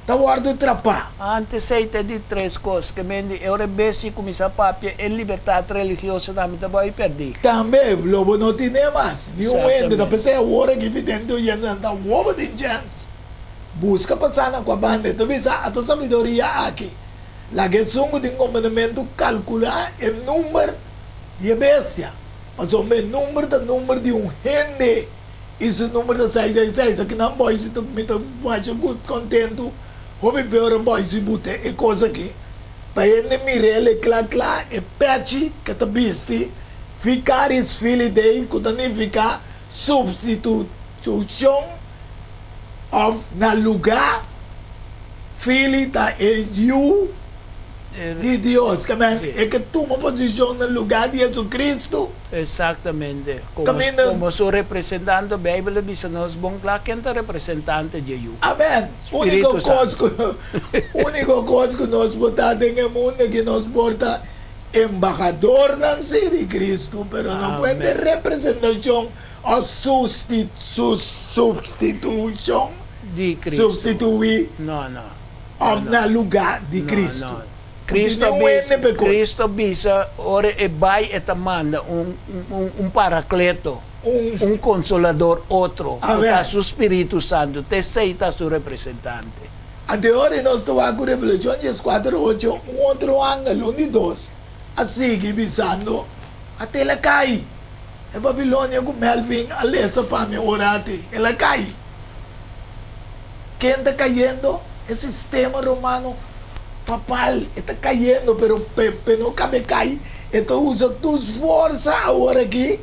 está guardo trapar. Antes seita de três coisas, que mendi ora besi começa a papia, é liberdade religiosa também vai perder. Também, lobo não tem mais. Nenhum Certamente. ende, da pessoa agora que evidente, e ainda está uma de chance. Busca passar na com a banda, então bisa a tua sabedoria aqui. La questão de comandamento calcular o número de bestia. Mas o número de um rende, esse número de 666, aqui não pode se tu me acha contento, como pior pode se botar, é coisa aqui. Para ele mirele clá, é peixe que está visto, ficares filho dele, que significa substituição of na lugar, filho está é you, de Dios, que man, Sí. es que toma posición en el lugar de Jesucristo. Exactamente. Como, Camino- como su representante, Biblia dice, nos bon claro que es representante de Dios. Amén. Espíritu Único cosa que nos bota en el mundo que nos porta embajador de Cristo, pero no Amén. cuenta representación o sustitución, De Cristo. sustituir No, no. en el lugar de No, Cristo. no. Cristo avisa, ora e vai e te manda un paracleto, un consolador, otro, Amén. su Espíritu Santo, te aceita su representante. Anterior nós estamos com Revelação 4:8, outro ángel, um de dois, assim que visando até ela cai. A Babilônia com Melvin, a lesa para me orate, ela cai. Quem está caindo? É o sistema romano papal, está caindo, pero não cabe cair. Então usa tus forças agora aqui,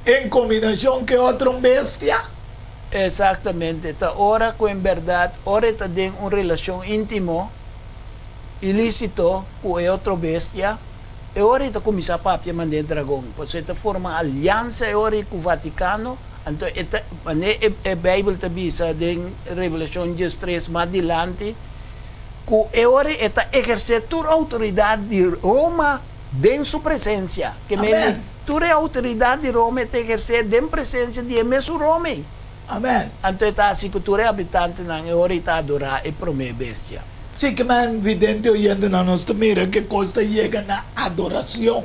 em combinação com outra bestia. Exactamente. Ta ora que en verdad, ora te den una relación íntimo, ilícito, con otra bestia, e ora te comienza a papia mandar el dragón. Pues esta forma alianza ora con Vaticano, entonces esta, la Biblia te dice en Revelación 3 más adelante, que ora esta ejercer tu autoridad de Roma en su presencia. Que Amén. tu autoridad de Roma te ejercer en presencia de su Roma. Amém. Anto está assim que tu é habitante na hora está adorar e promer bestia. Sí, que man vidente oyendo na nossa mira que costa llega na adoração.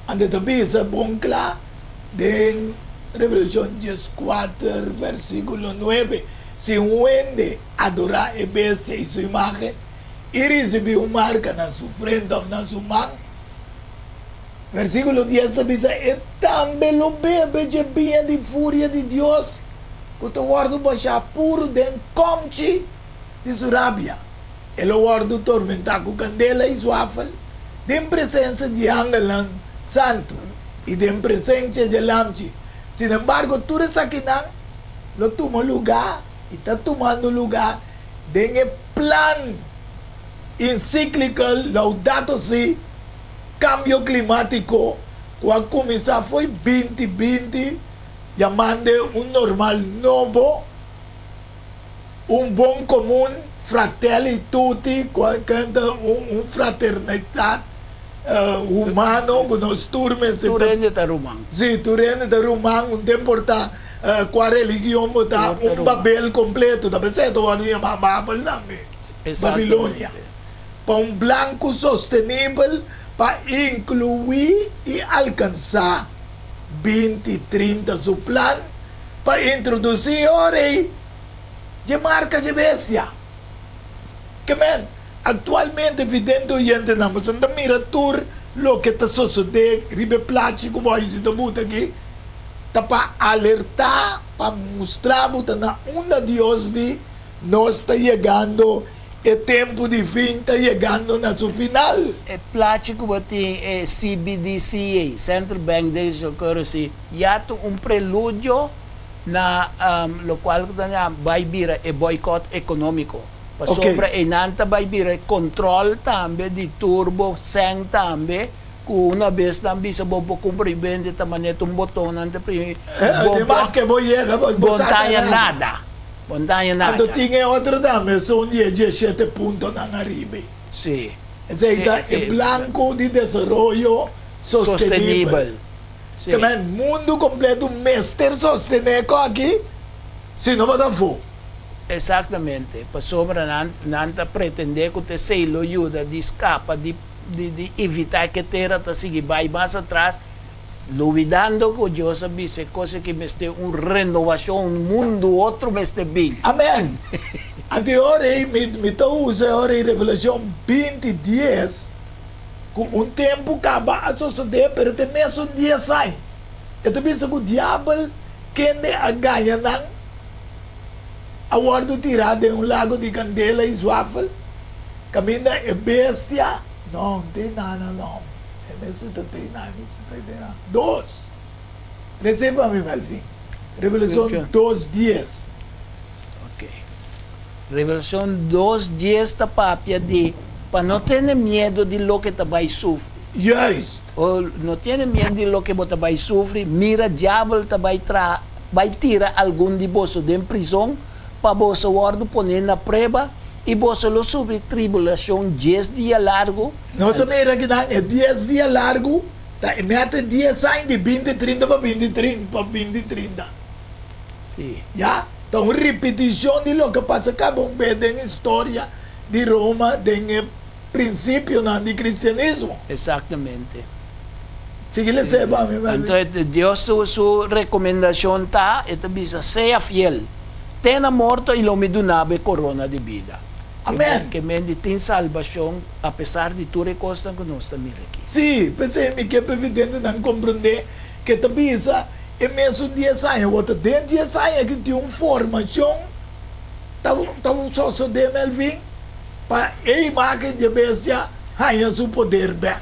Ande também essa bom claro de Revelação 4, versículo 9. Se um ende adorar a bestia e sua imagem e receber uma marca na sua frente ou na sua mão, versículo 10 diz, é também lo bebe de bem de fúria de Deus, que o guarda baixar puro den comci de sua rábia. Ele guarda tormentar com candela e suafal, de presença de ángel santo e de presença de lamchi. Sin embargo, tu eres aqui não, lo toma lugar e está tomando lugar de plan encíclica Laudato Si, cambio climático, quando começar foi 2020, chamando normal novo, bom comum, fratelli tutti, canta fraternidade humano, que nós turmes. Tu rende ta rumang. Sim, tu rende de rumang, tempo está qual religião está Babel completo, tá certo? O ano é Babel também. Babilônia. Para blanco sustentável, para incluir e alcançar 2030 su plan, para introduzir orei de marca de bestia. Que men, actualmente evidente oyente namos anda mira tur lo que está sucedendo, ribe plástico boy se te buta aqui, tá para alertar, para mostrar buta na una Dios de nós está chegando. O tempo de fim está chegando na seu final. E plástico bati e CBDC, Central Bank Digital Currency, yato prelúdio na lo qual vai vir e boicot econômico. Okay. Sobre e nanta vai vir control também de turbo, sen também, que uma vez também se bobo cumprir bem de tamanho botão nante primi. Además que vou chegar, Montanha nada. Montanha nada. Quando tinha outro também, são 17 pontos na arriba. Sim. Esse é blanco de desenvolvimento sustentável. Sim. Que o mundo completo mestre sustentável aqui, se não vai dar fogo. Exatamente. Para sobra nanta pretender que te sei lo ajuda de escapa, de evitar que terra te siga vai mais atrás, olvidando que Deus avisa coisa que me este renovação, mundo outro me este bem. Amém. Anterior, me usa agora em Revelação 20:10, que tempo acaba a suceder, pero tem mesmo dia sai. Então, pensa que o diabo quer a ganhar não, a guarda tirada em lago de candela e suafal, caminha é bestia, não tem nada, não. Dos. Receba mi Melvin. Revelación 2:10. Ok. Revelação 2:10 da papia de para no tener miedo de lo que te va a sufrir. Juist. O no tiene miedo de lo que você vai sofrer, mira, diabo te vai tirar algum de você de prisão para você guarda poner na prova e você lo sobre tribulação 10 dias largo. Nossa mira que dan é 10 dias largo, tá mete 10 anos de 2030 para 2030 para 2030. Sim. Já? Então, repetição de lo que passa acabam vendo em história de Roma, de princípio do cristianismo. Exatamente. Sigue le seba, mi hermano. Entonces, Dios su recomendación está, esta visa, sea fiel, tenha morto y lo me donave corona de vida. Amén. Que me tem salvación a pesar de tu recosta que nos está mira aqui. Sim, pensei que é evidente não compreender que a bisa é mesmo 10 anos, outra dentro de 10 anos que tem uma formação, tá só de Melvin, para a imagem de bestia ganhar seu poder back.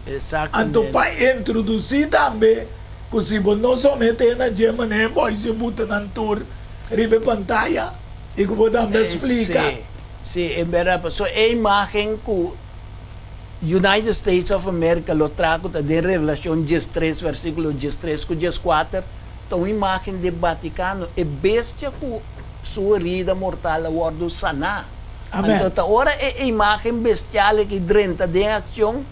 Exatamente. Então, para introduzir também, que se você não somente na gema, né, boy, se bota na tour, ribe pantalla, e que você também explica. Sim, é verdade. So, a imagem que United States of America lo trago de Revelação 13, versículo 13 com 14, então uma imagem de Vaticano é bestia que sua herida mortal guarda sanar. Amém. Então, agora é a imagem bestial que drenta de ação,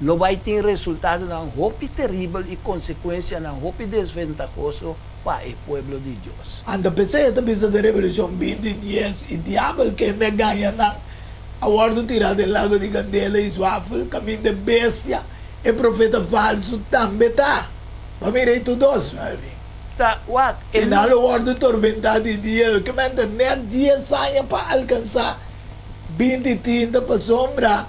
não vai ter resultado de um golpe terrível e consequência de um golpe desventajoso para o povo de Deus. Anda pensei esta bisa de Revelação 20:10 e diabo que me ganha na aguardo tirado do lago de Candela e Suáfel, caminho de bestia e profeta falso também tá. Para mim é tudo dois, Melvin. Tá, what? E na aguardo tormentado de dia, que me net 10 anos para alcançar 20 para sombra.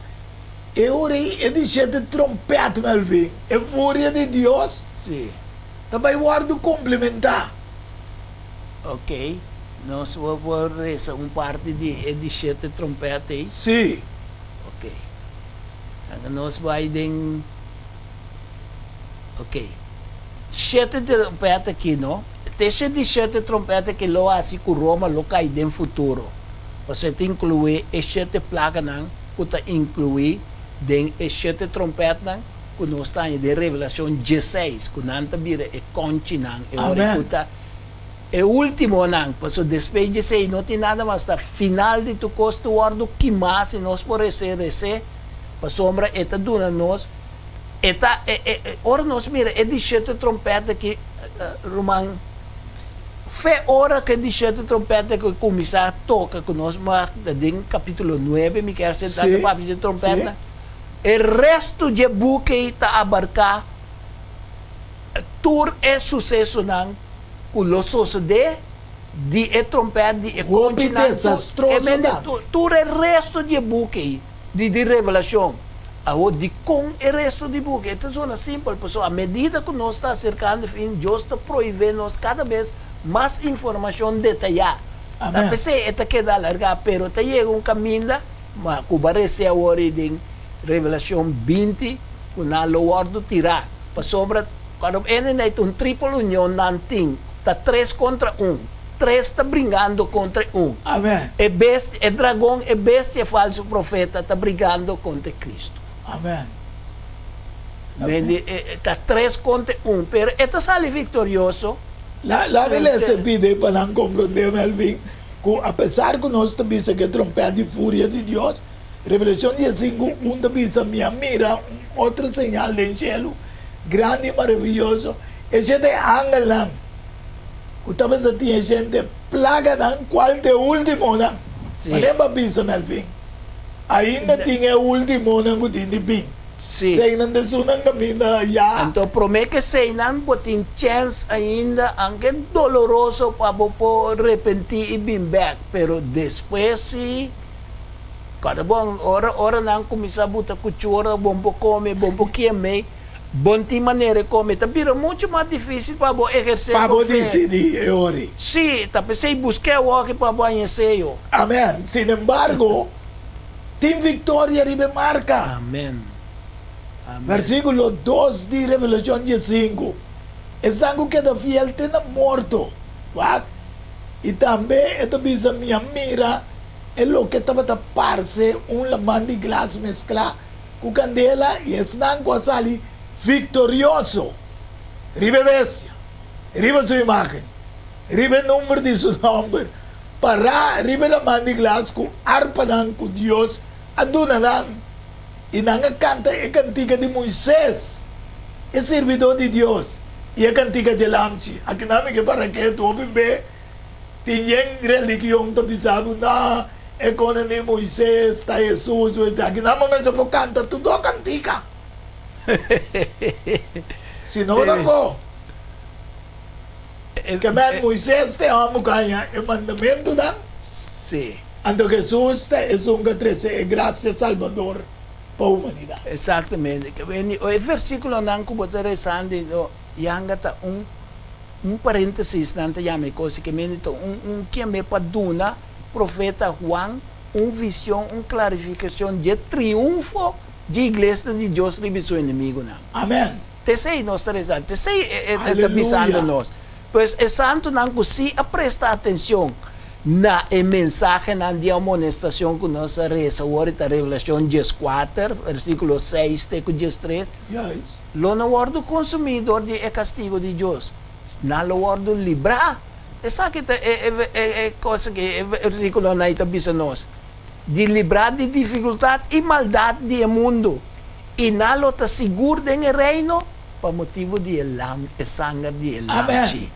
E ora é de sete trompete, Melvin. É fúria de Deus. Sim. Também guardo complementar. Ok. Nós vamos rezar parte de 17 trompetas. Sim. Ok. Então, nós vamos em... Ok. 7 trompetas aqui, não? Tem 17 trompetas que lo assim com Roma, lo cai no futuro. Você tem que incluir as 7 placas, que está incluir den 7 trompetas, que nós estamos de Revelação 16, que não está vira é continente. Amém. E último, porque depois de sei, não tem nada mais, está final de tu custo, guardo que mais nós podemos receber, para sombra, eta duna nós, eta, ora nós mira, é de 7 trompetas que, Roman, foi hora que de 7 trompetas que começar a tocar com nós, mas em capítulo 9, me quer sentar no papo de trompeta, o resto de buque está abarcar, tudo é sucesso, não, com los de trompeta de continente, tudo é resto de buque de revelação. Agora, de com o resto de buque, esta é uma simples, pessoal, à medida que nós está acercando, Deus está proibindo nós cada vez mais informação detalhada. A pessoa está queda larga, pero está chega caminho, mas que parece agora em Revelação 20, que não lo guardo tirar. Para sobra, quando é triplo união, não tem. Está 3 contra 1. 3 está brigando contra 1. Amém. É dragão, é bestia, falso profeta, está brigando contra Cristo. Amém. Está 3 contra 1. Pero este sale vitorioso. La Biblia se pide para não compreender, Melvin, que apesar que nós também que trompeta de fúria de Deus, Revelação 15, também mira outro sinal do cielo, grande e maravilhoso. Esse é ángel lá. Que talvez tinha gente plaga não, qual é o último não. Mas é para bisa, Melvin. Ainda tinha o último não, que tinha bem. Sim. Sei não desunang kami na ya. Então, promete que sei não, tem chance ainda, aunque doloroso para po repentir e bem back. Pero depois, se cada bom, ora não começar a botar cultura, bom para comer, bom para comer, bom de maneira de comer, tá vira muito mais difícil para exercer. Para decidir, é hora. Sim, tá pensei buscar o que para conhecer. Amém. Sin embargo, tem vitória e marca. Amém. Versículo 2 de Revelação 15. Estão que da fiel tenha morto. E também, esta bisa minha mira, es lo que estaba taparse un lamán de glas mezcla con candela y están con sali victorioso. Ribe bestia, ribe su imagen, ribe el nombre de su nombre, para ribe la man de glas con arpanan con Dios, adunanan, y nanga canta e cantica de Moisés, el servidor de Dios, y el cantica de Lamchi, aquí nada que para que tu bebé, tienen religión tapizado na, e con el Moisés, está Jesús, aquí nada más se puede cantar, tu dos cantica. Si no, tampoco. Que me Moisés te amo caña, el mandamiento dan. Sí. Ando Jesús te es un que trece, gracias Salvador para la humanidad. Exactamente. El versículo nan ko interesante, yangata un paréntesis nante llame cosa que me dito un que me paduna profeta Juan, visión, clarificación de triunfo de iglesia de Dios sobre su enemigo. Amén. Te sei nos interesante, te sei Aleluya. avisándonos. Pues el santo nanco sí presta atención na el mensaje nan de amonestación que nos reza ahorita Revelación 14, versículo 6 te 13. Yes. Lo no guardo consumidor de el castigo de Dios, na lo guardo libra. Esa que cosa que el versículo na ita nos de librar de dificultad y maldad del mundo y na lo te seguro en el reino por motivo de el sangre de el Amén.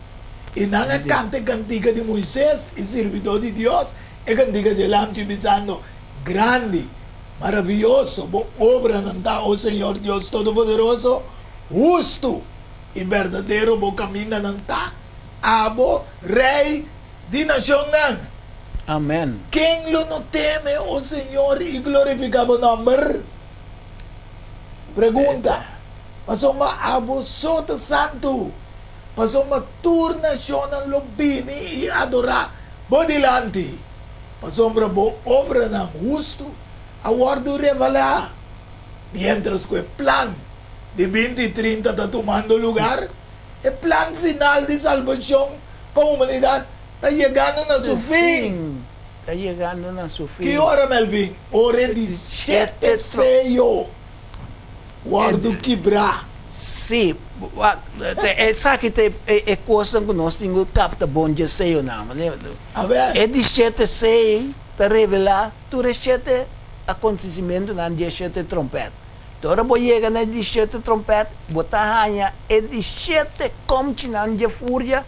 Y nada cante cantica de Moisés, el servidor de Dios, y cantica de Lamchi pensando, grande, maravilloso, obra nanta, oh Señor Dios Todopoderoso, justo y verdadero, bo camina nanta, abo, rey de nación nan. Amén. ¿Quién lo no teme, oh Señor, y glorifica tu nombre? Pregunta. Pasó ma abo sota santo. Pasó ma tur nacional lo bini y adora bodilante. Pasó ma bo obra na justo. Aguardo revela. Mientras que el plan de 2030 está tomando lugar, el plan final de salvación para la humanidad está llegando a su fin. Está llegando a su fin. ¿Qué hora, Melvin? Hora de 7 sello. Guardo quebrar. Sí, esa que te é coisa que nós temos capta bom de seio não, né? A ver. É de sete sei te revelar tu sete acontecimento na de sete trompete. Tora bo chega na de sete trompete, botar ranha é de sete comte na de fúria,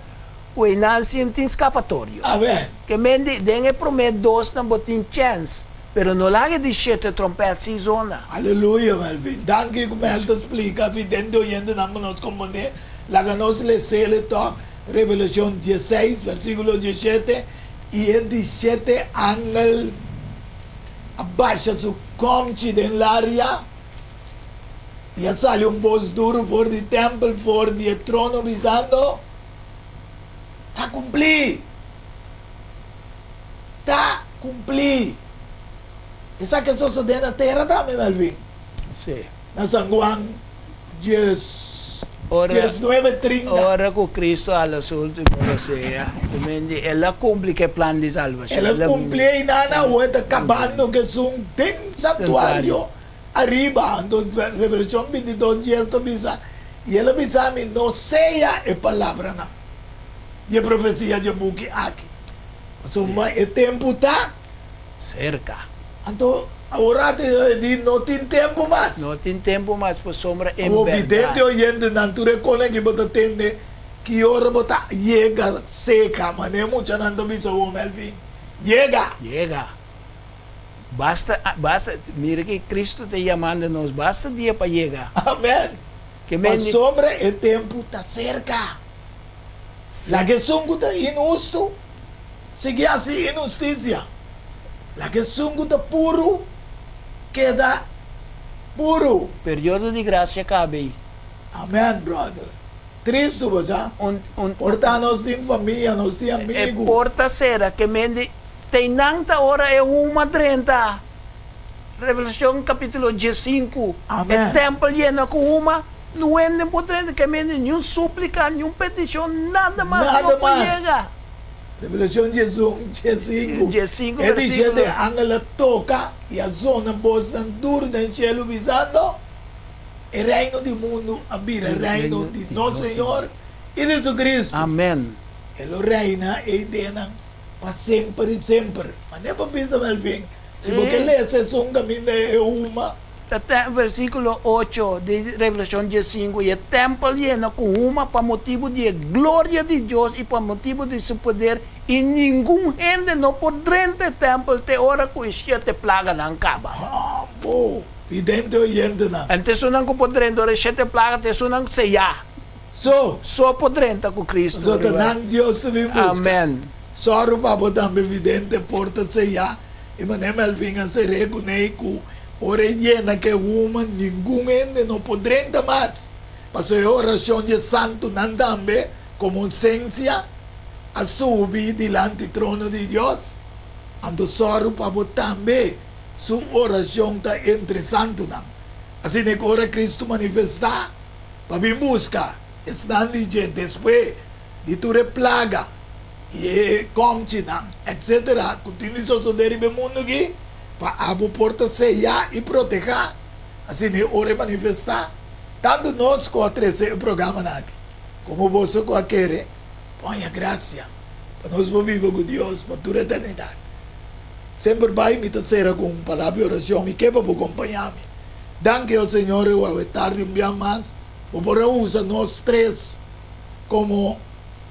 que não sente escapatório. A ver. Que mende den promet dos na botin chance. Pero no laga di siete trompete si zona. Aleluya, Melvin. Danke como él te explica, vidente oyente, nos compone, la ganos le cele to, Revelación 16, versículo 17, y el 17 ángel abaixa su conchi en la área, y ya sale un voz duro por el templo, por el trono, diciendo, está cumplí. Está cumplí. Esa que sucede en la tierra también, Melvin. Sí. En San Juan 19:30. Ora con Cristo a los últimos sea. Él cumple el plan de salvación. Él cumple y nada, vuelta acabando que es un santuario. Arriba, entonces, Revelación 22, y esto avisa. Y él avisa a mí, no sea el palabra, no. Y la profecía de Buki aquí. El tiempo está cerca. Entonces, ahora no tiene tiempo más. No tiene tiempo más por sombra en Como verdad. vidente oyente, nature con el que bota tende, que ahora bota llega seca, mané mucha nando viso con Melvin. Llega. Basta, mire que Cristo te llamándonos, basta día para llegar. Amén. Que Mas sombra, el tiempo está cerca. La que son está injusto, sigue así injusticia. La que son está puro, queda puro. Periodo de gracia cabe. Amén, brother. Triste, ¿verdad? Porta nos de familia, nos de amigos. Porta será que mende tem nanta hora é uma 30. Revelação capítulo 15. Amém. O templo lleno com uma, não é nem por 30 que mende nenhum súplica, nenhum petição, nada mais. Nada não mais. chega. Revelación 15, 15, e dice versículo. angela toca e a zona voz dan duro del cielo visando el reino del mundo abira el reino de nuestro Señor y de Jesucristo. Amen. Ele reina e ideia para sempre e sempre. Mas nem para pensar mal bem. Se você lê essa sessão caminho é uma. Versículo 8 de Revelación 15, y el templo lleno con uma para motivo de gloria de Dios y para motivo de su poder, y ningún gente no podrá entrar el templo te ora con 7 plagas ng kaba. Ah, po. Vidente oyente na. Antes sunang ko podrá entrar 7 plagas, te sunang saya. So Podrá entrar con Cristo. so tanang Diyos na busca. Amen. Soro pa po tambe vidente porta sa iya. Imanem alvingan sa regunay ko. Ora llena que uma ningún ende no podrá entrar más. Paso a oración de santo nandambe como esencia a subir delante del trono de Dios. Ando soro pa po tambe su oración ta entre santo nan. Así que ahora Cristo manifesta para mi busca. Están diciendo después de tu plaga y conchinan, etcétera, continúa suceder en el mundo aquí para abrir puertas sellar y proteger. Así que ahora manifesta tanto nos como ese programa aquí, como vos quiere, ponga gracia para nosotros vivir con Dios para toda la eternidad. Sempre vai me trazer com palavra de oração e que para acompanhar-me. Danke ao Senhor a tarde um dia mais, por usar nós três como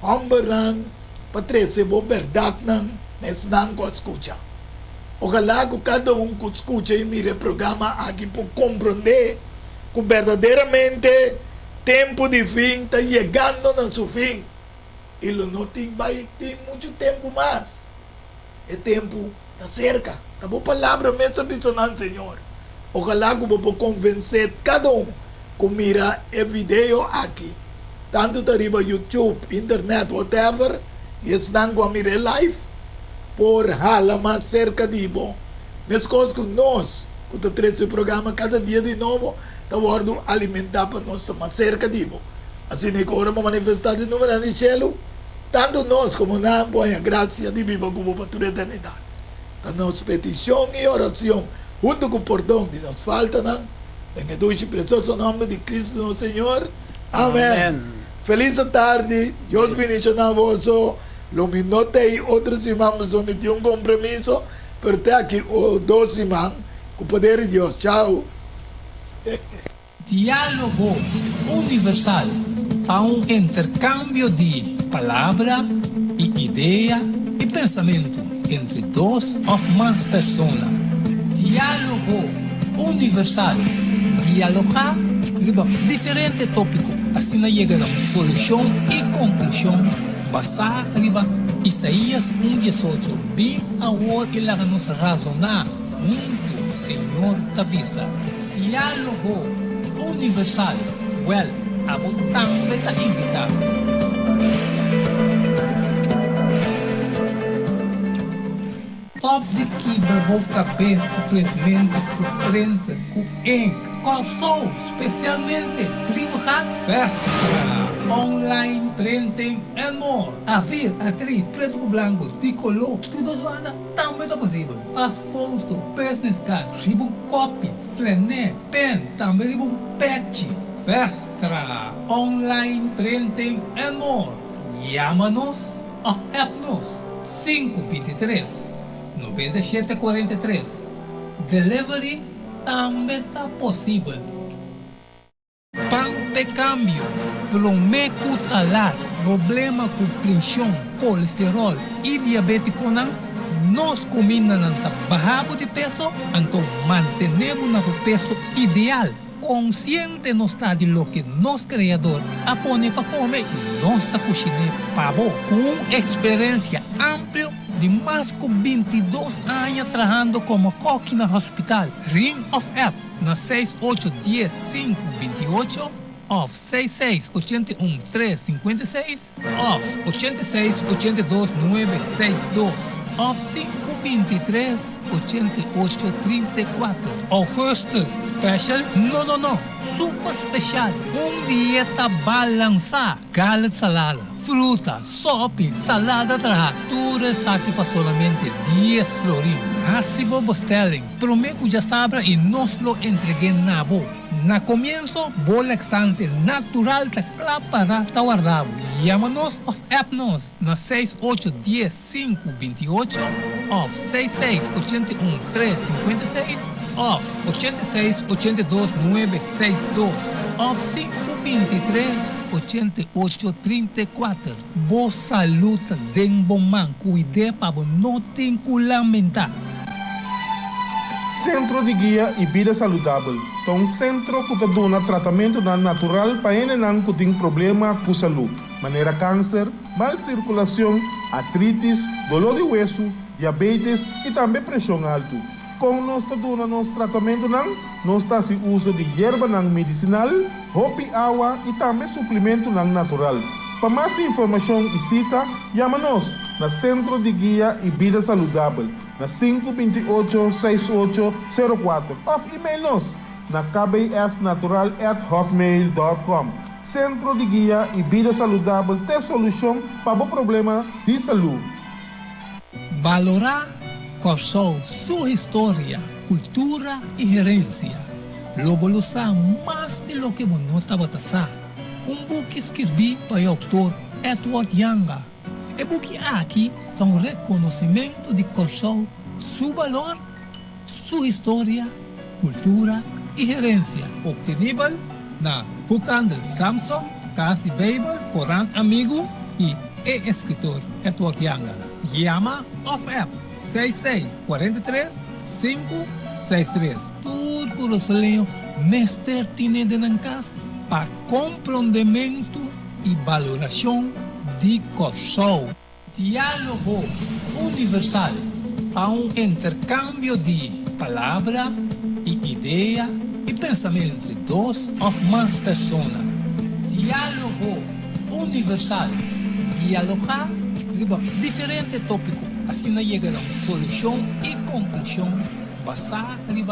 homem para trazer a verdade nesse não que escuta. Ojalá que cada que escuta e mire o programa aqui para compreender que verdadeiramente tempo de fim está chegando no seu fim. E não tem muito tempo mais. É tempo está cerca. Tá boa palavra mesmo abençoando, Senhor. Ojalá que eu vou convencer cada que mira o vídeo aqui. Tanto arriba YouTube, internet, whatever. E estão com a mira live. Por hala mais cerca de bo. Mas coisas que nós, que está trazendo o programa cada dia de novo, está guardando alimentar para nós mais cerca de bo. Assim que agora uma manifestação de número de cielo. Tanto nós como não põe a graça de viva como para toda a eternidade. A nossa petição e oração, junto com o perdão de nos falta, em o doce precioso nome de Cristo nosso Senhor. Amém. Amen. Feliz tarde, Deus bendiga a vós. Los minutos y otros irmãos sometió un compromiso, pero está aquí dos irmãos con poder de Dios. Chao. Diálogo universal. Há um intercâmbio de palavra e ideia e pensamento entre duas ou mais pessoas. Diálogo universal. Dialogar sobre diferentes tópicos. Assim chega a uma solução e conclusão basada em Isaías 1:18. Bem ao que lá nos razonar muito, Senhor Tabisa. Diálogo universal. Well, amo também te invitar. Top de que bebou cabeça completamente por frente com qual sou especialmente privado festa online trending and more. A vir a tri preto branco de color tudo zoada também é possível. As fotos, business card, ribo copy, flané, pen, também ribo patch. Festa online trending and more. Llama-nos ou app-nos 523 9743. Delivery também está possível. Pampe câmbio, prometo talar, problema com pressão, colesterol e diabetes não, nós combinamos barrabo de peso, então mantenemos o peso ideal. Consciente não está de lo que nosso criador apone para comer e nossa cozinha pavo com experiência ampla de mais de 22 anos trabalhando como coque no hospital. Ring of App na 6810-528 of 6681-356 of 8682-962 of 523-8834 of First Special. No, super special. Dieta balança, galat salada, fruta, sopa, salada tratura, saque para solamente 10 florins. Así vos telen, prometo ya sabra y nos lo entregué na bo. Na comienzo, bolexante natural ta para tawarrabo. Llámanos of appnos na 6810-528 of 6681-356 of 8682-962 of 523-8834. Boa saúde den bom man, cuide para não ter que lamentar. Centro de Guia e Vida Saudável. É um centro que dá tratamento natural para quem tem problema com saúde. Maneira câncer, mal circulação, artrites, dolor de hueso, diabetes e também pressão alta. Com nosso tratamento, nós se uso de erva medicinal, roupa e água e também suplemento natural. Para mais informação e cita, chama-nos na Centro de Guia e Vida Saudável, na 528-6804, ou e-mail-nos na kbsnatural@hotmail.com. Centro de Guia e Vida Saudável tem solução para o problema de saúde. Valorar sua história, cultura e herência. Logo mais de lo que você estava passando. Book escrevi para o autor Edward Younger. E book aqui é um reconhecimento de seu valor, sua história, cultura e herência. Obtenível na Bookhandel Samson, Casa de Bible, Corão Amigo e escritor Edward Younger. Llama of app 6643-563. Tudo o que Mester tiene de casa para compreendimento e valoração de coração. Diálogo universal a intercâmbio de palavra e ideia e pensamento entre duas ou mais pessoas. Diálogo universal. Dialogar sobre diferentes tópicos. Assim chega a uma solução e conclusão basada em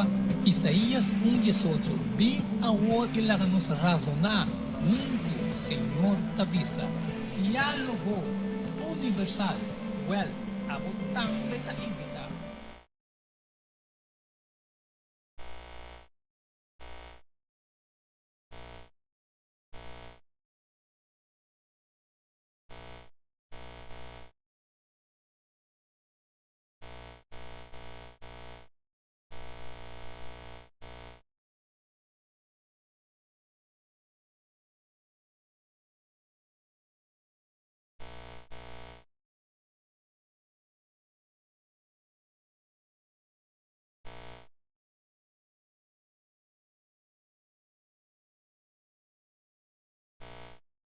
Isaías 1:18. Bem agora que nos razonar muito, Senhor cabeça. Diálogo universal. Well, a botar